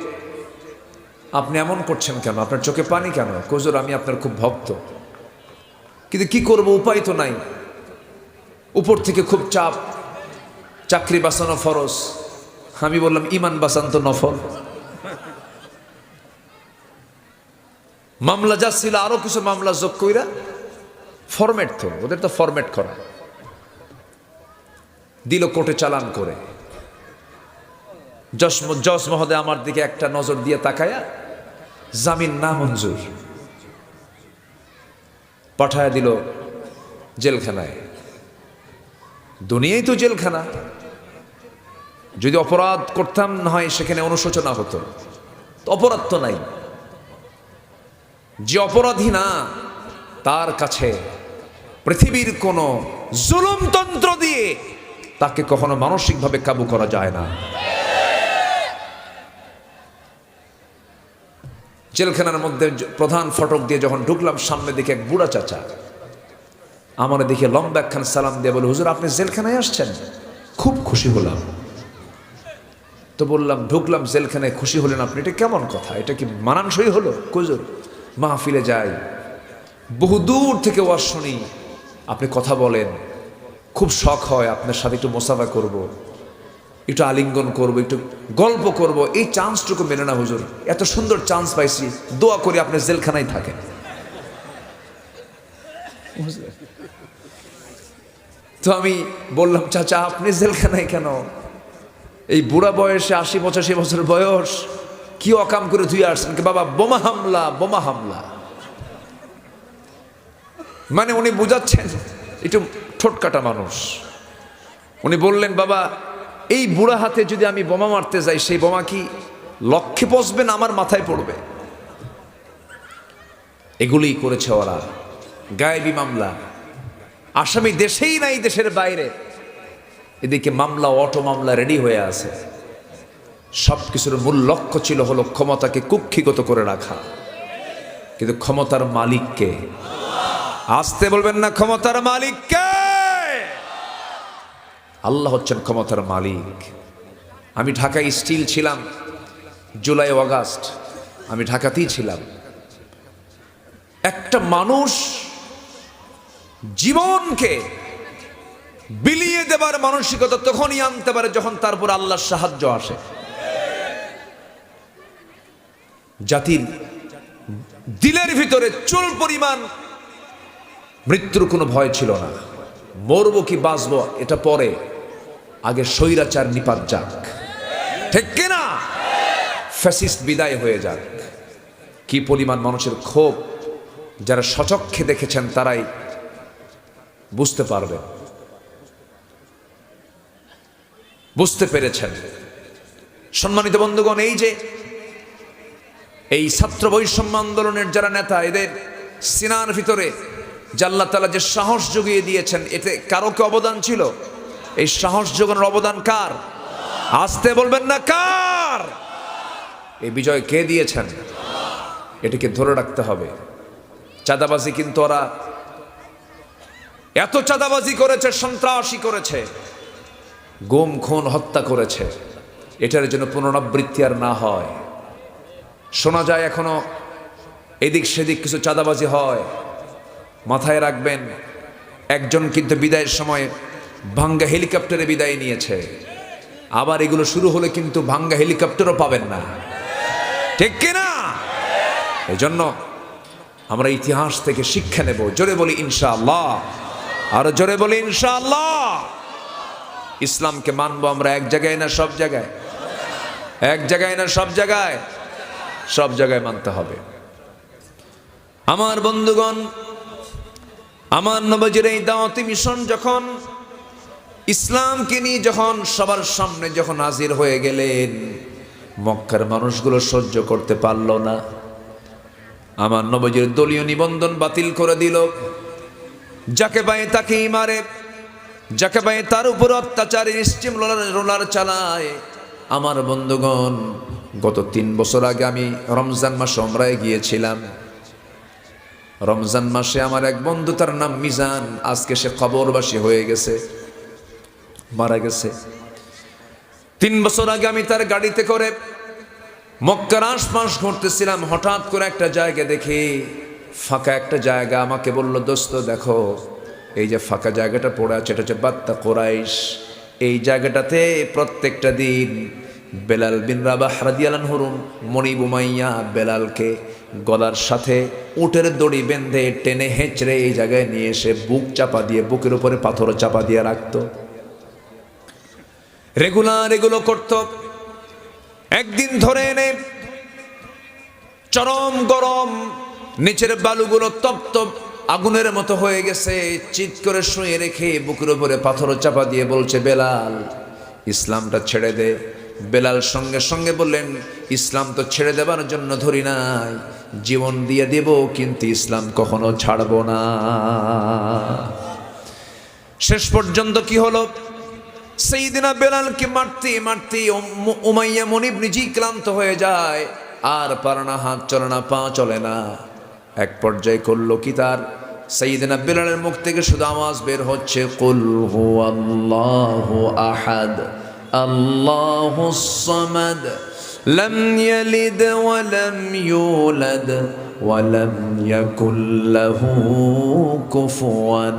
আপনি এমন করছেন কেন, আপনার চোখে পানি কেন? হুজুর আমি আপনার খুব ভক্ত, কিন্তু কি করব, উপায় তো নাই। উপর থেকে খুব চাপ, চাকরি বাঁচানো ফরজ। আমি বললাম ইমান বাঁচান তো নফল। মামলা যা ছিল আরো কিছু মামলা যোগ কইরা, ফরম্যাট তো ওদের, তো ফরম্যাট করা দিল কোর্টে চালান করে। জজ মহোদয় আমার দিকে একটা নজর দিয়ে তাকায়া, জামিন না মঞ্জুর, পাঠায় দিল জেলখানায়। দুনিয়াই তো জেলখানা। যদি অপরাধ করতাম না হয় সেখানে অনুশোচনা হতো, অপরাধ তো নাই। যে অপরাধী না তার কাছে পৃথিবীর কোন জুলুমতন্ত্র দিয়ে তাকে কখনো মানসিকভাবে কাবু করা যায় না। জেলখানার মধ্যে প্রধান ফটক দিয়ে যখন ঢুকলাম, সামনে দিকে এক বুড়া চাচা আমার দিকে লম্বা একখান সালাম দিয়ে বলে, হুজুর আপনি জেলখানায় আসছেন? খুব খুশি হলাম। তো বললাম, ঢুকলাম জেলখানায়, খুশি হলেন আপনি, এটা কেমন কথা? এটা কি মানানসই হলো? হুজুর মাহফিলে যাই, বহু দূর থেকে ওয়াজ শুনি, আপনি কথা বলেন, খুব শখ হয় আপনার সাথে একটু মোসাফা করব, একটু আলিঙ্গন করব, একটু গল্প করব। এই চান্সটুকু মেনে না হুজুর, এত সুন্দর চান্স পাইছি, দোয়া করি আপনি জেলখানায় থাকেন। তো আমি বললাম, চাচা আপনি জেলখানায় কেন? এই বুড়া বয়সে, 80-85 বছর বয়স, কি অকাম করে ধুয়ে আসছেন? বাবা বোমা হামলা, বোমা হামলা। মানে উনি বুঝাচ্ছেন, একটু ঠোঁটকাটা মানুষ। উনি বললেন, বাবা এই বুড়া হাতে যদি আমি বোমা মারতে যাই, সেই বোমা কি লক্ষ্যে পৌঁছবে না আমার মাথায় পড়বে? এগুলোই করেছে ওরা, গায়েবী মামলা। আসামি দেশেই নাই, দেশের বাইরে। এদিকে মামলা, অটো মামলা রেডি হয়ে আছে। সবকিছুর মূল লক্ষ্য ছিল হলো ক্ষমতাকে কুক্ষিগত করে রাখা। কিন্তু ক্ষমতার মালিককে, আসতে বলবেন না, ক্ষমতার মালিককে। আল্লাহ হচ্ছেন ক্ষমতার মালিক। আমি ঢাকায় স্টিল ছিলাম, জুলাই অগাস্ট আমি ঢাকাতেই ছিলাম। একটা মানুষ জীবনকে বিলিয়ে দেবার মানসিকতা তখনই আনতে পারে যখন তার উপর আল্লাহর সাহায্য আসে। জাতির দিলের ভিতরে চুল পরিমাণ মৃত্যুর কোনো ভয় ছিল না। মরবো কি বাঁচবো এটা পরে, আগে স্বৈরাচার নিপাত যাক, ঠিক কিনা? ফ্যাসিস্ট বিদায় হয়ে যাক। কি পরিমাণ মানুষের ক্ষোভ, যারা সচক্ষে দেখেছেন তারাই বুঝতে পারবেন, বুঝতে পেরেছেন। সম্মানিত বন্ধুগণ, এই যে এই ছাত্র বৈষম্য আন্দোলনের যারা নেতা, এদের সিনার ভিতরে যে আল্লাহ তাআলা যে সাহস জুগিয়ে দিয়েছেন, এতে কারো কি অবদান ছিল? এই সাহস যোগানোর অবদান কার? আসতে বলবেন না কার? এই বিজয় কে দিয়েছেন? এটাকে ধরে রাখতে হবে। চাঁদাবাজি কিন্তু ওরা এত চাঁদাবাজি করেছে, সন্ত্রাসী করেছে, গুম খুন হত্যা করেছে, এটার জন্য পুনরাবৃত্তি আর না হয়। শোনা যায় এখনো এদিক সেদিক কিছু চাঁদাবাজি হয়। মাথায় রাখবেন, একজন কিন্তু বিদায়ের সময় ভাঙ্গা হেলিকপ্টারে বিদায় নিয়েছে। আবার এগুলো শুরু হলে কিন্তু ভাঙ্গা হেলিকপ্টারও পাবেন না, ঠিক কিনা? এই জন্য আমরা ইতিহাস থেকে শিক্ষা নেব। জোরে বলি ইনশাআল্লাহ, আরো জোরে বলি ইনশাআল্লাহ। ইসলামকে মানবো আমরা এক জায়গায় না সব জায়গায়? এক জায়গায় না সব জায়গায়? সব জায়গায় মানতে হবে। আমার বন্ধুগণ, আমার নবীজির এই দাওয়াতি মিশন যখন ইসলামকে নিয়ে যখন সবার সামনে যখন হাজির হয়ে গেলেন, মক্কার মানুষগুলো সহ্য করতে পারল না। আমার নবীজির দলীয় নিবন্ধন বাতিল করে দিল। যাকে পায় তাকেই মারে, যাকে পায় তার উপর অত্যাচারী স্টিম রোলার চালায়। আমার বন্ধুগণ, গত 3 বছর আগে আমি রমজান মাসে উমরায় গিয়েছিলাম। রমজান মাসে আমার এক বন্ধু, তার নাম মিজান, আজকে সে কবরবাসী হয়ে গেছে, মারা গেছে। 3 বছর আগে আমি তার গাড়িতে করে মক্কার আশপাশ ঘুরতেছিলাম। হঠাৎ করে একটা জায়গা দেখি, ফাঁকা একটা জায়গা। আমাকে বলল, দোস্ত দেখো, এই যে ফাঁকা জায়গাটা পড়ে আছে, এটা হচ্ছে বাত্তা কোরাইশ। এই জায়গাটাতে প্রত্যেকটা দিন বেলাল বিন রাবাহ রাদিয়াল্লাহু আনহু মনিব উমাইয়া বেলালকে গলার সাথে উটের দড়ি বেঁধে টেনে হেঁচড়ে এই জায়গায় নিয়ে এসে বুক চাপা দিয়ে, বুকের উপরে পাথর চাপা দিয়ে রাখতো। রেগুলার এগুলো করত। একদিন ধরে এনে চরম গরম, নিচের বালুগুলো তপ্ত আগুনের মতো হয়ে গেছে, চিৎ করে শুয়ে রেখে বুকের উপরে পাথর চাপা দিয়ে বলছে, বেলাল ইসলামটা ছেড়ে দে। বেলাল সঙ্গে সঙ্গে বললেন, ইসলাম তো ছেড়ে দেবার জন্য ধরি নাই, জীবন দিয়ে দেব, কিন্তু ইসলাম কখনো ছাড়বো না। শেষ পর্যন্ত কি হলো? সাইয়েদনা বেলালকে মারতে মারতে উমাইয়া মনিব নিজেই ক্লান্ত হয়ে যায়, আর পারে না, হাত চলে না, পা চলে না। এক পর্যায়ে করলো কি, তার সাইয়েদনা বেলালের মুখ থেকে শুধু আওয়াজ বের হচ্ছে, কুল হুয়াল্লাহু আহাদ আল্লাহুস সামাদ লাম ইয়ালিদ ওয়া লাম ইউলাদ ওয়া লাম ইয়াকুল লাহু কুফুয়ান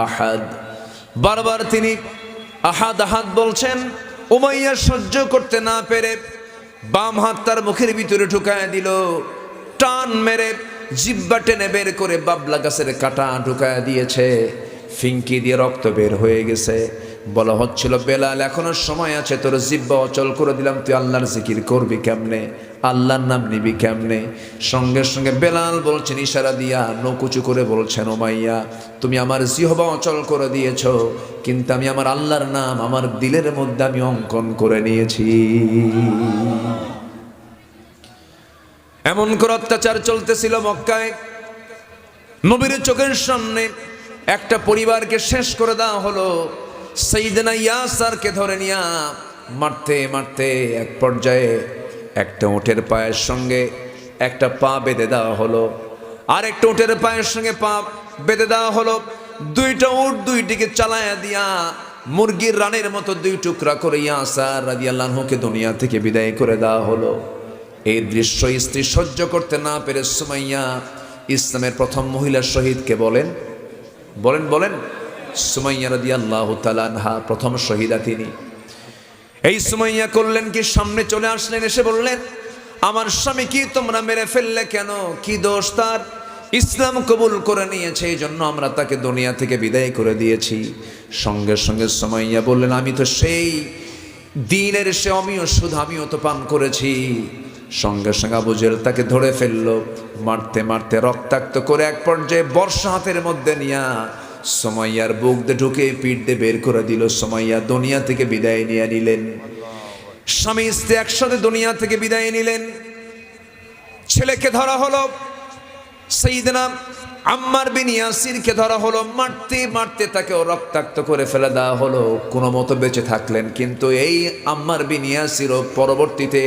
আহাদ। বারবার তিনি আহাদ আহাদ বলছেন। উমাইয়া সহ্য করতে না পেরে বাম হাত তার মুখের ভিতরে ঢুকায় দিল, টান মেরে জিহ্বা টেনে বের করে বাবলা গাছের কাঁটা ঢুকায় দিয়েছে। ফিঙ্কি দিয়ে রক্ত বের হয়ে গেছে। বলা হচ্ছিল, বেলাল এখনো সময় আছে, তোর জিহ্বা অচল করে দিলাম, তুই আল্লাহর জিকির করবি কেমনে, আল্লাহর নাম নিবি কেমনে? সঙ্গে সঙ্গে বেলাল বলছেন, ইশারা দিয়া নকুচু করে বলছেন, উমাইয়া তুমি আমার জিহ্বা অচল করে দিয়েছ, কিন্তু আমি আমার আল্লাহর নাম আমার দিলের মধ্যে আমি অঙ্কন করে নিয়েছি। এমন করে অত্যাচার চলতেছিল মক্কায়। নবীর চোখের সামনে একটা পরিবারকে শেষ করে দেওয়া হলো। সাইয়েদনা ইয়াসারকে ধরে নিয়ে মারতে মারতে এক পর্যায়ে একটা উটের পায়ের সঙ্গে একটা পা বেঁধে দেওয়া হলো, আর একটা উটের পায়ের সঙ্গে পা বেঁধে দেওয়া হলো। দুইটা উট দুইটিকে চালায়া দিয়া মুরগির রানের মতো 2 টুকরা করে ইয়াসার রাদিয়াল্লাহু আনহুকে দুনিয়া থেকে বিদায় করে দেওয়া হলো। এই দৃশ্য স্ত্রী সহ্য করতে না পেরে সুমাইয়া, ইসলামের প্রথম মহিলা শহীদকে বলেন বলেন বলেন সুমাইয়া রাদিয়াল্লাহু তাআলা আনহা প্রথম শহীদা তিনি। এই সুমাইয়া করলেন কি, সামনে চলে আসলেন, এসে বললেন, আমার স্বামী কি তোমরা মেরে ফেললে কেন? কি দোষ তার? ইসলাম কবুল করে নিয়েছে, এই জন্য আমরা তাকে দুনিয়া থেকে বিদায় করে দিয়েছি। সঙ্গে সঙ্গে সুমাইয়া বললেন, আমি তো সেই দিনের সে অমীয় সুদ আমিও তো পান করেছি। সঙ্গে সঙ্গে আবু জেহেল তাকে ধরে ফেললো, মারতে মারতে রক্তাক্ত করে এক পর্যায়ে বর্ষা হাতের মধ্যে নিয়া সুমাইয়ার বুক দিয়ে ঢুকে পিঠ দিয়ে বের করে দিল। সুমাইয়া দুনিয়া থেকে বিদায় নিয়ে নিলেন। স্বামী স্ত্রী একসাথে দুনিয়া থেকে বিদায় নিলেন। ছেলেকে ধরা হলো, সাইয়েদনা আম্মার বিন ইয়াসিরকে ধরা হলো, মারতে মারতে তাকেও রক্তাক্ত করে ফেলে দেওয়া হলো। কোনো মতো বেঁচে থাকলেন, কিন্তু এই আম্মার বিন ইয়াসিরও পরবর্তীতে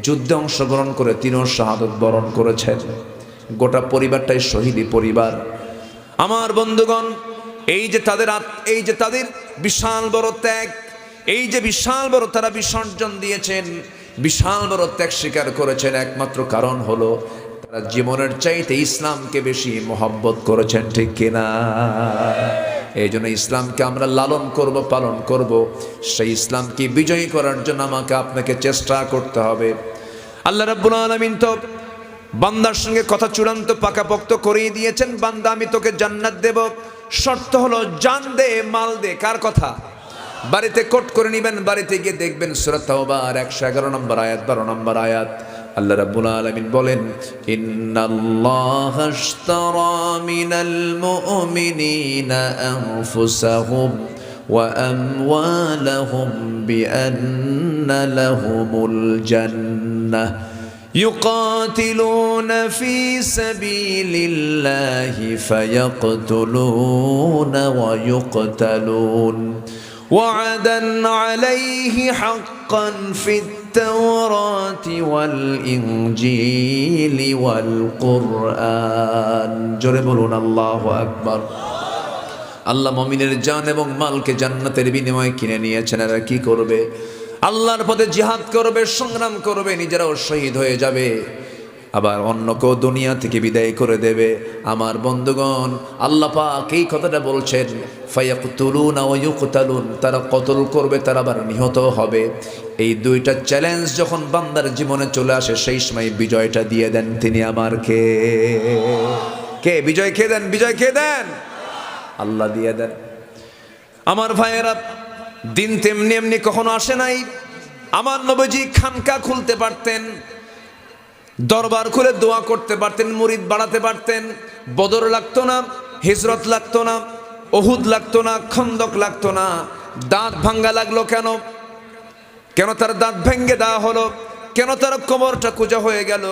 যুদ্ধে অংশগ্রহণ করে তিনিও শাহাদত বরণ করেছেন। গোটা পরিবারটাই শহীদি পরিবার। আমার বন্ধুগণ, এই যে তাদের বিশাল বড় ত্যাগ, এই যে বিশাল বড় তারা বিসর্জন দিয়েছেন, বিশাল বড় ত্যাগ স্বীকার করেছেন, একমাত্র কারণ হলো তারা জীবনের চাইতে ইসলামকে বেশি মহব্বত করেছেন, ঠিক কিনা? এই জন্য ইসলামকে আমরা লালন করব, পালন করব। সেই ইসলামকে বিজয়ী করার জন্য আমাকে আপনাকে চেষ্টা করতে হবে। আল্লাহ রাব্বুল আলামিন তো বান্দার সঙ্গে কথা চূড়ান্ত পাকাপোক্ত করেই দিয়েছেন, বান্দা আমি তোকে জান্নাত দেব, শর্ত হলো জান দে, মাল দে। কার কথা? বাড়িতে কোট করে নেবেন, বাড়িতে গিয়ে দেখবেন সূরা তাওবার 111 নম্বর আয়াত, 12 নম্বর আয়াত। আল্লাহ রাব্বুল আলামিন বলেন, ইন্নাল্লাহা আশতারা মিনাল মুমিনিনা আনফুসাহুম ওয়া আমওয়ালাহুম বিআন্না লাহুমুল জান্নাহ يقاتلون في سبيل الله فيقتلون ويقتلون وعدا عليه حقا في التوراة والإنجيل والقرآن جربون الله أكبر আল্লাহ মুমিনের জান এবং মালকে জান্নাতের বিনিময়ে কিনে নিয়েছেন। এরা কি করবে? আল্লাহর পথে জিহাদ করবে, সংগ্রাম করবে, নিজেরাও শহীদ হয়ে যাবে, আবার অন্যকেও দুনিয়া থেকে বিদায় করে দেবে। আমার বন্ধুগণ, আল্লাহ পাক এই কথাটা বলছেন, ফায়াকতুলুনা ওয়া ইউকতালুন, তারা কতল করবে, তারা আবার নিহত হবে। এই দুইটা চ্যালেঞ্জ যখন বান্দার জীবনে চলে আসে, সেই সময় বিজয়টা দিয়ে দেন তিনি। আমার কে বিজয় কে দেন? বিজয় কে দেন? আল্লাহ দিয়ে দেন। আমার ভাইয়েরা, দিন তেমনি এমনি কখনো আসে নাই। আমার নবীজি খানকা খুলতে পারতেন, দরবার খুলে দোয়া করতে পারতেন, মুরিদ বাড়াতে পারতেন। বদর লাগতো না, হিজরত লাগতো না, উহুদ লাগতো না, খন্দক লাগতো না। দাঁত ভাঙ্গা লাগলো কেন? কেন তার দাঁত ভেঙ্গে দেওয়া হলো? কেন তার কোমরটা কুঁজা হয়ে গেল?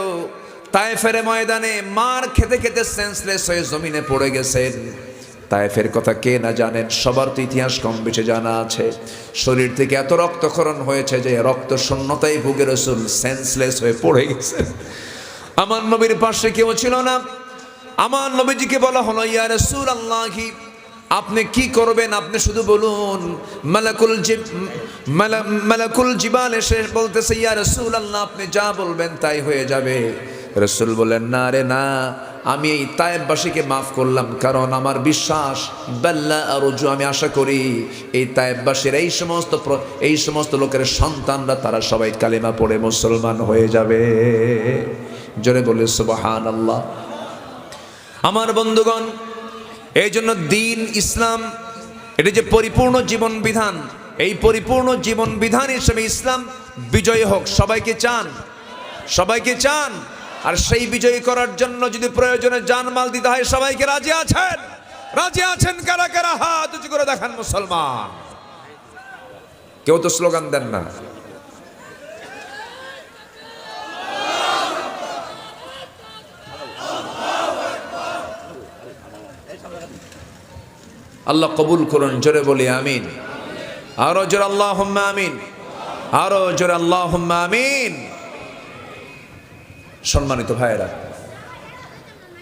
তায়েফের ময়দানে মার খেতে খেতে সেন্সলেস হয়ে জমিনে পড়ে গেছেন। তায়েফের কথা কে না জানেন? সবার তো ইতিহাস কম বেশি জানা আছে। শরীর থেকে এত রক্তক্ষরণ হয়েছে যে রক্ত শূন্যতায় ভুগে রাসূল সেন্সলেস হয়ে পড়ে গেছেন। আমার নবীর পাশে কেউ ছিল না। আমার নবীজিকে বলা হলো, ইয়া রাসূলুল্লাহ, আপনি কি করবেন? আপনি শুধু বলুন। মালাকুল জিবাল এসে বলতেছে, ইয়া রাসূলুল্লাহ, আপনি যা বলবেন তাই হয়ে যাবে। রাসূল বলেন, না রে না, আমি এই তায়েববাসীকে মাফ করলাম, কারণ আমার বিশ্বাস, বাল্লা আরজু, আমি আশা করি এই তায়েববাসীর এই সমস্ত লোকের সন্তানরা তারা সবাই কালেমা পড়ে মুসলমান হয়ে যাবে। জোরে বলে সুবহানাল্লাহ। আমার বন্ধুগণ, এই জন্য দিন ইসলাম, এটা যে পরিপূর্ণ জীবন বিধান, এই পরিপূর্ণ জীবন বিধান হিসেবে ইসলাম বিজয়ী হোক। সবাইকে চান? সবাইকে চান? আর সেই বিজয়ী করার জন্য যদি প্রয়োজনে জানমাল দিতে হয়, সবাইকে রাজি আছেন? রাজি আছেন কারা কারা? হাত উঁচু করে দেখান মুসলমান। কেউ তো স্লোগান দেন না। আল্লাহ কবুল করুন। জোরে বলি আমিন। আরো জোরে আল্লাহুম্মা আমিন। আরো জোরে আল্লাহুম্মা আমিন। সম্মানিত ভাইয়েরা,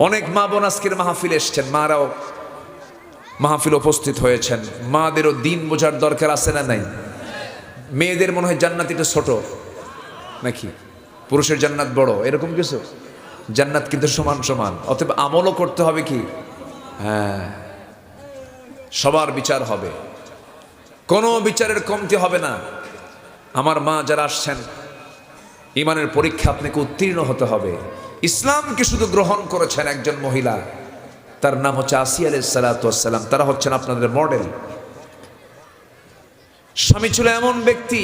অনেক মা বোন আজকের মাহফিল এসছেন, মারাও মাহফিল উপস্থিত হয়েছেন। মাদেরও দিন বোঝার দরকার আছে না নাই? মেয়েদের মনে হয় জান্নাত এটা ছোট নাকি, পুরুষের জান্নাত বড়, এরকম কিছু? জান্নাত কিন্তু সমান সমান। অতএব আমলও করতে হবে কি? হ্যাঁ, সবার বিচার হবে, কোনো বিচারের কমতি হবে না। আমার মা যারা আসছেন, ইমানের পরীক্ষা আপনাকে উত্তীর্ণ হতে হবে। ইসলামকে শুধু গ্রহণ করেছেন একজন মহিলা, তার নাম হচ্ছে আসিয়া আলাইহিস সালাতু ওয়াস সালাম। তারা হচ্ছেন আপনাদের মডেল। স্বামী ছিল এমন ব্যক্তি,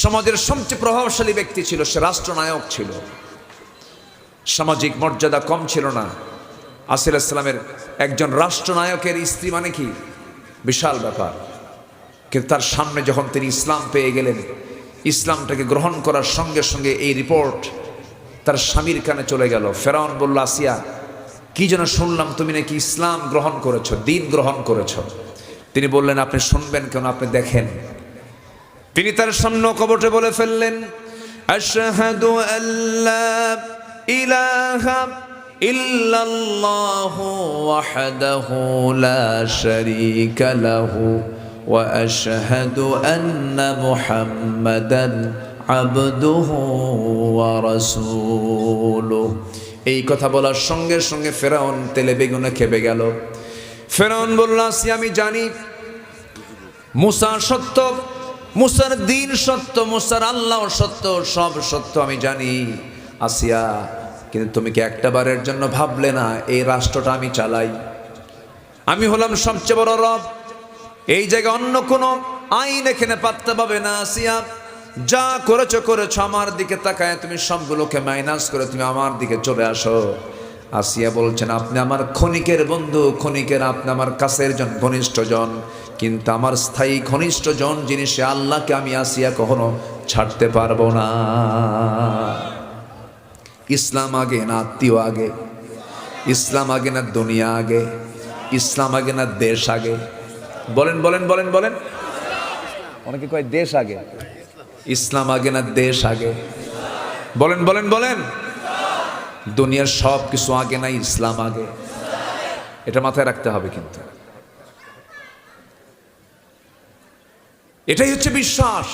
সমাজের সবচেয়ে প্রভাবশালী ব্যক্তি ছিল, সে রাষ্ট্রনায়ক ছিল, সামাজিক মর্যাদা কম ছিল না। আসিয়া আলাইহিস সালামের একজন রাষ্ট্রনায়কের স্ত্রী মানে কি বিশাল ব্যাপার। কিন্তু তার সামনে যখন তিনি ইসলাম পেয়ে গেলেন, ইসলামটাকে গ্রহণ করার সঙ্গে সঙ্গে এই রিপোর্ট তার স্বামীর কানে চলে গেল। ফেরাউন বলল, আসিয়া কি যেন শুনলাম তুমি নাকি ইসলাম গ্রহণ করেছ, দিন গ্রহণ করেছ। তিনি বললেন, আপনি শুনবেন কেন, আপনি দেখেন। তিনি তার সামনে কবটে বলে ফেললেন, আশহাদু আল্লা ইলাহা ইল্লাল্লাহু ওয়াহদাহু লা শারীকা লাহু ওয়া আশহাদু আন্না মুহাম্মাদান আবদুহু ওয়া রাসূলুহু। এই কথা বলার সঙ্গে সঙ্গে ফেরাউন তেলে বেগুনে খেপে গেল। ফেরাউন বলল, আসিয়া আমি জানি মুসা সত্য, মুসার দিন সত্য, মুসার আল্লাহ সত্য, সব সত্য আমি জানি আসিয়া, কিন্তু তুমি কি একটা বারের জন্য ভাবলে না এই রাষ্ট্রটা আমি চালাই, আমি হলাম সবচেয়ে বড় রব, এই জায়গায় অন্য কোনো আইন এখানে পাত্তা পাবে না। আসিয়া যা করেছো করেছো, আমার দিকে তাকায় তুমি সবগুলোকে মাইনাস করে তুমি আমার দিকে চলে আসো। আসিয়া বলছেন, আপনি আমার ক্ষণিকের বন্ধু, ক্ষণিকের, আপনি আমার কাছের জন, ঘনিষ্ঠ জন, কিন্তু আমার স্থায়ী ঘনিষ্ঠ জন যিনি, সে আল্লাহকে আমি আসিয়া কখনো ছাড়তে পারবো না। ইসলাম আগে না আত্মীয় আগে? ইসলাম আগে না দুনিয়া আগে? ইসলাম আগে না দেশ আগে? বলেন বলেন বলেন বলেন। অনেকে কয় দেশ আগে, ইসলাম আগে না দেশ আগে? বলেন বলেন বলেন। দুনিয়ার সব কিছু আগে না ইসলাম আগে? এটা মাথায় রাখতে হবে। কিন্তু এটাই হচ্ছে বিশ্বাস।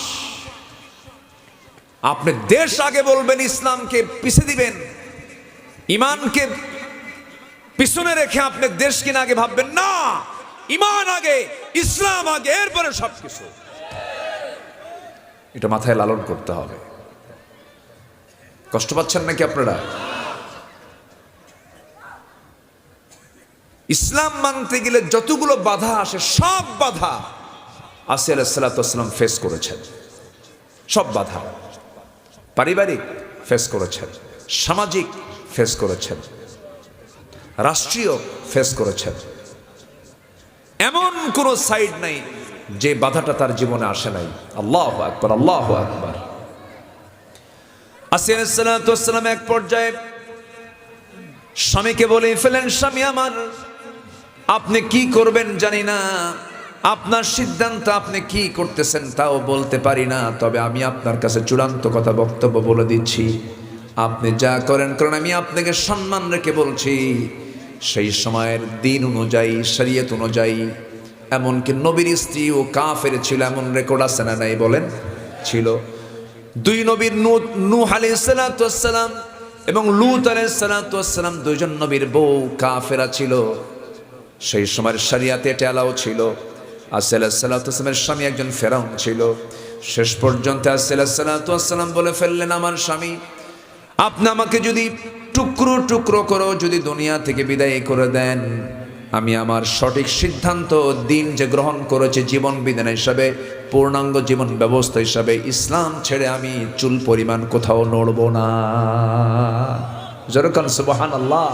আপনি দেশ আগে বলবেন, ইসলামকে পিছে দিবেন, ইমানকে পিছনে রেখে আপনি দেশ কিনা আগে ভাববেন না। ইমান আগে, ইসলাম আগে, এরপরে সবকিছু। এটা মাথায় লালন করতে হবে। কষ্ট পাচ্ছেন নাকি আপনারা? ইসলাম মানতে গেলে যতগুলো বাধা আসে, সব বাধা আসিয়া আলাইহিস সালাতু ওয়াস সালাম ফেস করেছেন। সব বাধা পারিবারিক ফেস করেছেন, সামাজিক ফেস করেছেন, রাষ্ট্রীয় ফেস করেছেন। এমন কোন সাইড নাই যে বাধাটা তার জীবনে আসে নাই। আল্লাহু আকবার, আল্লাহু আকবার। আসিয়া আলাইহিস সালাতু ওয়াস সালাম এক পর্যায়ে স্বামীকে বলে ফেলেন, স্বামী আমার, আপনি কি করবেন জানি না, আপনার সিদ্ধান্ত, আপনি কি করতেছেন তাও বলতে পারি না, তবে আমি আপনার কাছে চূড়ান্ত কথা বক্তব্য বলে দিচ্ছি, আপনি যা করেন কারণ আমি আপনাকে সম্মান রেখে বলছি। সেই সময়ের দিন অনুযায়ী, শরীয়ত অনুযায়ী, এমনকি নবীর স্ত্রী ও কাফের ছিল, এমন রেকর্ড আছে না নাই বলেন? ছিল। দুই নবীর, নূহ আলাইহিস সালাতু ওয়াস সালাম এবং লূত আলাইহিস সালাতু ওয়াস সালাম, দুইজন নবীর বউ কাফেরা ছিল। সেই সময়ের শরিয়াতে এটা এলাও ছিল। আসিয়া আলাইহিস সালাতু ওয়াস সালামের স্বামী একজন ফেরাউন ছিল। শেষ পর্যন্ত আসিয়া আলাইহিস সালাতু ওয়াস সালাম বলে ফেললেন, আমার স্বামী, আপনি আমাকে যদি টুকরো টুকরো করে যদি দুনিয়া থেকে বিদায় করে দেন, আমি আমার সঠিক সিদ্ধান্ত, দিন যে গ্রহণ করেছে জীবন বিধান হিসাবে, পূর্ণাঙ্গ জীবন ব্যবস্থা হিসাবে, ইসলাম ছেড়ে আমি চুল পরিমাণ কোথাও নড়ব না। যেরকম সুবহানাল্লাহ।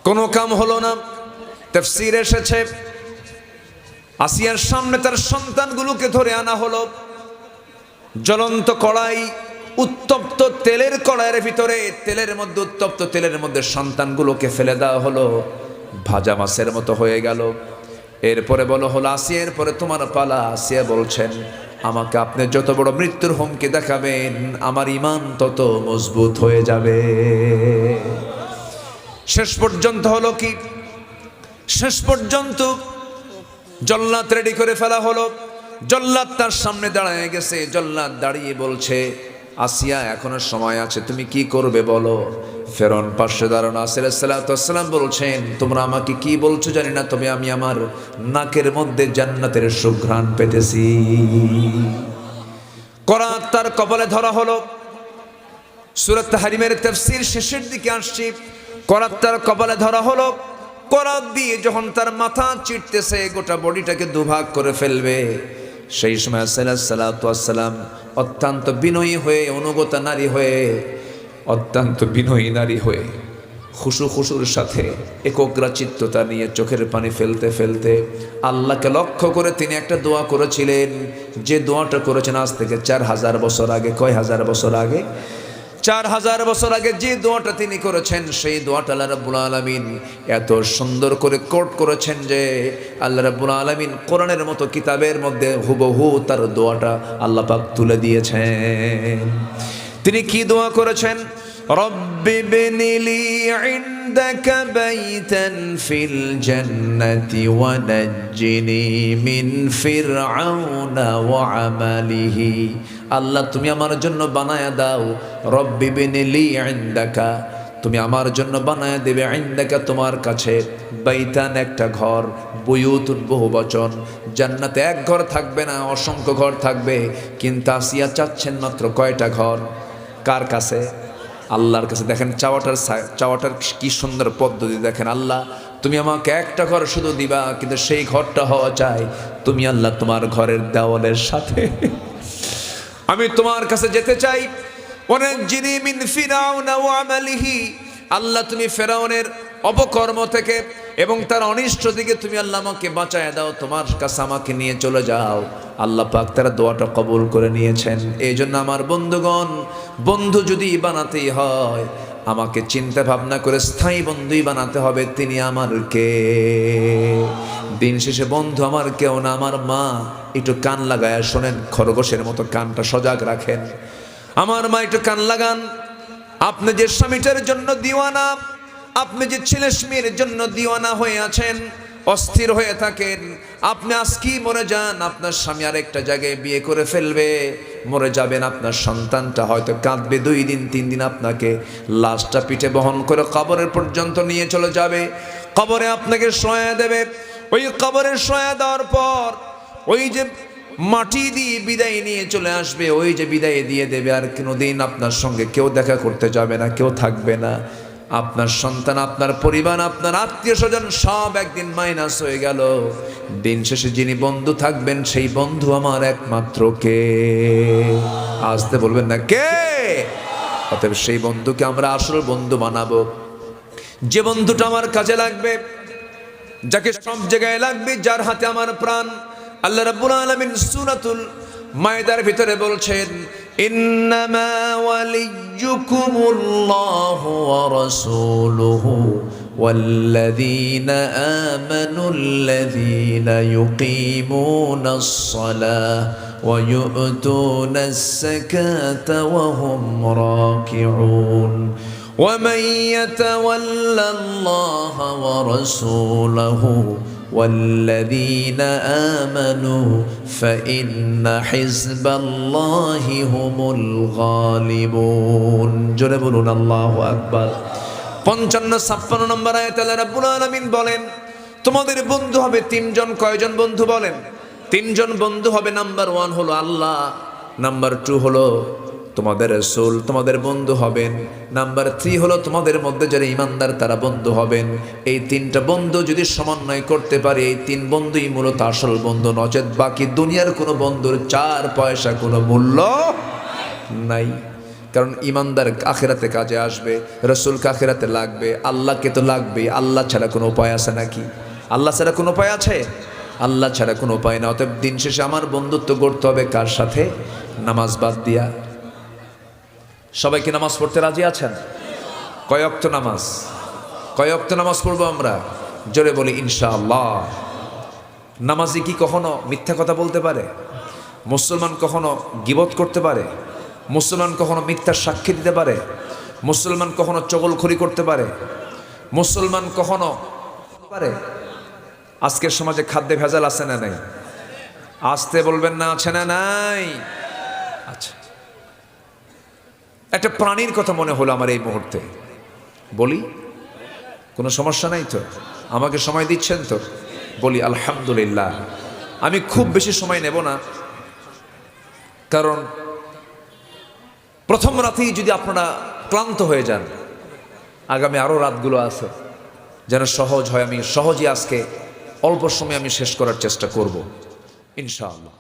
কোনো কাম হলো না। তাফসীরে এসেছে, আসিয়ার সামনে তার সন্তানগুলোকে ধরে আনা হলো। জ্বলন্ত কড়াই, উত্তপ্ত তেলের কড়াইয়ের ভিতরে, তেলের মধ্যে, উত্তপ্ত তেলের মধ্যে সন্তানগুলোকে ফেলে দেওয়া হলো। ভাজা মাছের মতো হয়ে গেল। এরপরে বলো হলো, আসিয়া এরপরে তোমার পালা। আসিয়া বলছেন, আমাকে আপনি যত বড় মৃত্যুর হুমকি দেখাবেন, আমার ঈমান তত মজবুত হয়ে যাবে। শেষ পর্যন্ত হলো কি, শেষ পর্যন্ত জল্লাদ রেডি করে ফেলা হলো। জল্লাদ তার সামনে দাঁড়িয়ে গেছে। জল্লাদ দাঁড়িয়ে বলছে, আসিয়া এখনো সময় আছে, তুমি কি করবে বলো। ফেরাউন পাশে দাঁড়ানো। আসিয়া আলাইহিস সালাতু ওয়াস সালাম বলছেন, তোমরা আমাকে কি বলছো জানি না, তবে আমি আমার নাকের মধ্যে জান্নাতের সুঘ্রাণ পেতেছি। করাত তার কপালে ধরা হলো। সূরা তাহরিমের তাফসীর শেষের দিকে আসছি, করাত তার কপালে ধরা হলো। করাত দিয়ে যখন তার মাথা চিটতেছে, গোটা বডিটাকে দুভাগ করে ফেলবে, সেই সময় সাল্লাল্লাহু আলাইহি ওয়াসাল্লাম অত্যন্ত বিনয়ী হয়ে, অনুগতা নারী হয়ে, অত্যন্ত বিনয়ী নারী হয়ে খুশুর সাথে একগ্রা চিত্ততা নিয়ে চোখের পানি ফেলতে ফেলতে আল্লাহকে লক্ষ্য করে তিনি একটা দোয়া করেছিলেন। যে দোয়াটা করেছেন আজ থেকে 4000 বছর আগে। কয় হাজার বছর আগে? 4000 বছর আগে যে দোয়াটা তিনি করেছেন, সেই দোয়াটা আল্লাহ রাব্বুল আলামিন এত সুন্দর করে কোট করেছেন যে আল্লাহ রাব্বুল আলামিন কোরআনের মতো কিতাবের মধ্যে হুবহু তার দোয়াটা আল্লাহ পাক তুলে দিয়েছেন। তিনি কি দোয়া করেছেন? রব্বি বিনিলি ইনদাকা বাইতান ফিল জান্নাতি ওয়া নাজ্জিনি মিন ফিরআউনা ওয়া আমালিহি। আল্লাহ তুমি আমার জন্য বানায়া দাও, রব্বি বিনিলি ইনদাকা, তুমি আমার জন্য বানায়া দেবে, ইনদাকা তোমার কাছে, বাইতান একটা ঘর, বুয়ুতুন বহুবচন, জান্নাতে এক ঘর থাকবে না, অসংখ্য ঘর থাকবে। কিন্তু আসিয়া চাচ্ছেন মাত্র কয়টা ঘর? কার কাছে? আল্লাহর কাছে। দেখেন চাওয়াটার কি সুন্দর পদ্ধতি দেখেন। আল্লাহ তুমি আমাকে একটা ঘর শুধু দিবা, কিন্তু সেই ঘরটা হওয়া চাই তুমি আল্লাহ তোমার ঘরের দেওয়ালের সাথে। আমি তোমার কাছে যেতে চাই। ওয়ানাজ্জিনি মিন ফিরআউনা ওয়া আমালিহি, আল্লাহ তুমি ফেরাউনের অপকর্ম থেকে এবং তার অনিষ্ট থেকে তুমি আল্লাহ আমাকে বাঁচায় দাও, তোমার কাছে আমাকে নিয়ে চলে যাও। আল্লাহ পাক তার দোয়াটা কবুল করে নিয়েছেন। এই জন্য আমার বন্ধুগণ, বন্ধু যদি বানাতেই হয় আমাকে চিন্তা ভাবনা করে স্থায়ী বন্ধুই বানাতে হবে। তিনি আমার কে? দিন শেষে বন্ধু আমার কেউ না, আমার মা। একটু কান লাগায় শোনেন, খরগোশের মতো কানটা সজাগ রাখেন। আমার মা, একটু কান লাগান। আপনি যে স্বামীটার জন্য দিওয়ানা, আপনি যে ছেলে মেয়ের জন্য দিওয়ানা হয়ে আছেন, অস্থির হয়ে থাকেন, আপনি আজকেই মরে যান, আপনার স্বামী আরেকটা জায়গায় বিয়ে করে ফেলবে, মরে যাবেন। আপনার সন্তানটা হয়তো কাঁদবে 2 দিন 3 দিন, আপনাকে লাশটা পিঠে বহন করে কবরের পর্যন্ত নিয়ে চলে যাবে। কবরে আপনাকে শোয়া দেবে। ওই কবরে শোয়া দেওয়ার পর ওই যে মাটি দিয়ে বিদায় নিয়ে চলে আসবে, ওই যে বিদায় দিয়ে দেবে, আর কোনোদিন আপনার সঙ্গে কেউ দেখা করতে যাবে না, কেউ থাকবে না। আপনার সন্তান, আপনার পরিবার, আপনার আত্মীয় স্বজন সব একদিন মাইনাস হয়ে গেল। দিন শেষে যিনি বন্ধু থাকবেন, সেই বন্ধু আমার একমাত্র কে? আসতে বলবেন না কে? অতএব সেই বন্ধুকে আমরা আসল বন্ধু বানাবো, যে বন্ধুটা আমার কাজে লাগবে, যাকে সব জায়গায় লাগবে, যার হাতে আমার প্রাণ। আল্লাহ রাব্বুল আলামিন সূরাতুল মায়দার ভিতরে বলছেন, ইন্নামা ওয়ালিয়্যুকুমুল্লাহু ওয়া রাসূলুহু ওয়াল্লাযীনা আমানুল্লাযীনা ইউকিমুনাস সালাহ ওয়া ইউ'তুনাস যাকাতা ওয়া হুম রাকিউন ওয়া মান ইয়াতাওয়াল্লা আল্লাহা ওয়া রাসূলুহু والذين آمنوا فإن حزب الله هم الغالبون জোরে বলুন আল্লাহু আকবার। 55-56 নম্বর আয়াতে আল্লাহ রাব্বুল আলামিন বলেন, তোমাদের বন্ধু হবে 3 জন। কয়জন বন্ধু বলেন? 3 জন বন্ধু হবে। নাম্বার 1 হলো আল্লাহ, নাম্বার 2 হলো তোমাদের রাসূল, তোমাদের বন্ধু হবেন। নাম্বার 3 হলো তোমাদের মধ্যে যারা ঈমানদার তারা বন্ধু হবেন। এই 3টা বন্ধু যদি সমন্বয় করতে পারে, এই 3 বন্ধুই মূলত আসল বন্ধু। নচেত বাকি দুনিয়ার কোনো বন্ধুর 4 পয়সা কোনো মূল্য নাই। কারণ ঈমানদার আখিরাতে কাজে আসবে, রাসূলকে আখিরাতে লাগবে, আল্লাহকে তো লাগবেই। আল্লাহ ছাড়া কোনো উপায় আছে নাকি? আল্লাহ ছাড়া কোনো উপায় আছে? আল্লাহ ছাড়া কোনো উপায় না। অতএব দিন শেষে আমার বন্ধুত্ব গড়তে হবে কার সাথে? নামাজ বাদ দিয়া। সবাই কি নামাজ পড়তে রাজি আছেন? কয় ওয়াক্ত নামাজ? কয় ওয়াক্ত নামাজ পড়বো আমরা? জোরে বলি ইনশাআল্লাহ। নামাজি কি কখনো মিথ্যা কথা বলতে পারে? মুসলমান কখনো গীবত করতে পারে? মুসলমান কখনো মিথ্যার সাক্ষী দিতে পারে? মুসলমান কখনো চগলখড়ি করতে পারে? মুসলমান কখনো পারে? আজকের সমাজে খাদ্যে ভেজাল আছে না নাই? আসতে বলবেন না, আছে না নাই? আচ্ছা, একটা প্রাণীর কথা মনে হলো আমার এই মুহূর্তে, বলি? কোনো সমস্যা নাই তো? আমাকে সময় দিচ্ছেন তো? বলি আলহামদুলিল্লাহ। আমি খুব বেশি সময় নেব না, কারণ প্রথম রাতেই যদি আপনারা ক্লান্ত হয়ে যান, আগামী আরও রাতগুলো আছে, যেন সহজ হয়। আমি সহজে আজকে অল্প সময় আমি শেষ করার চেষ্টা করব ইনশাআল্লাহ।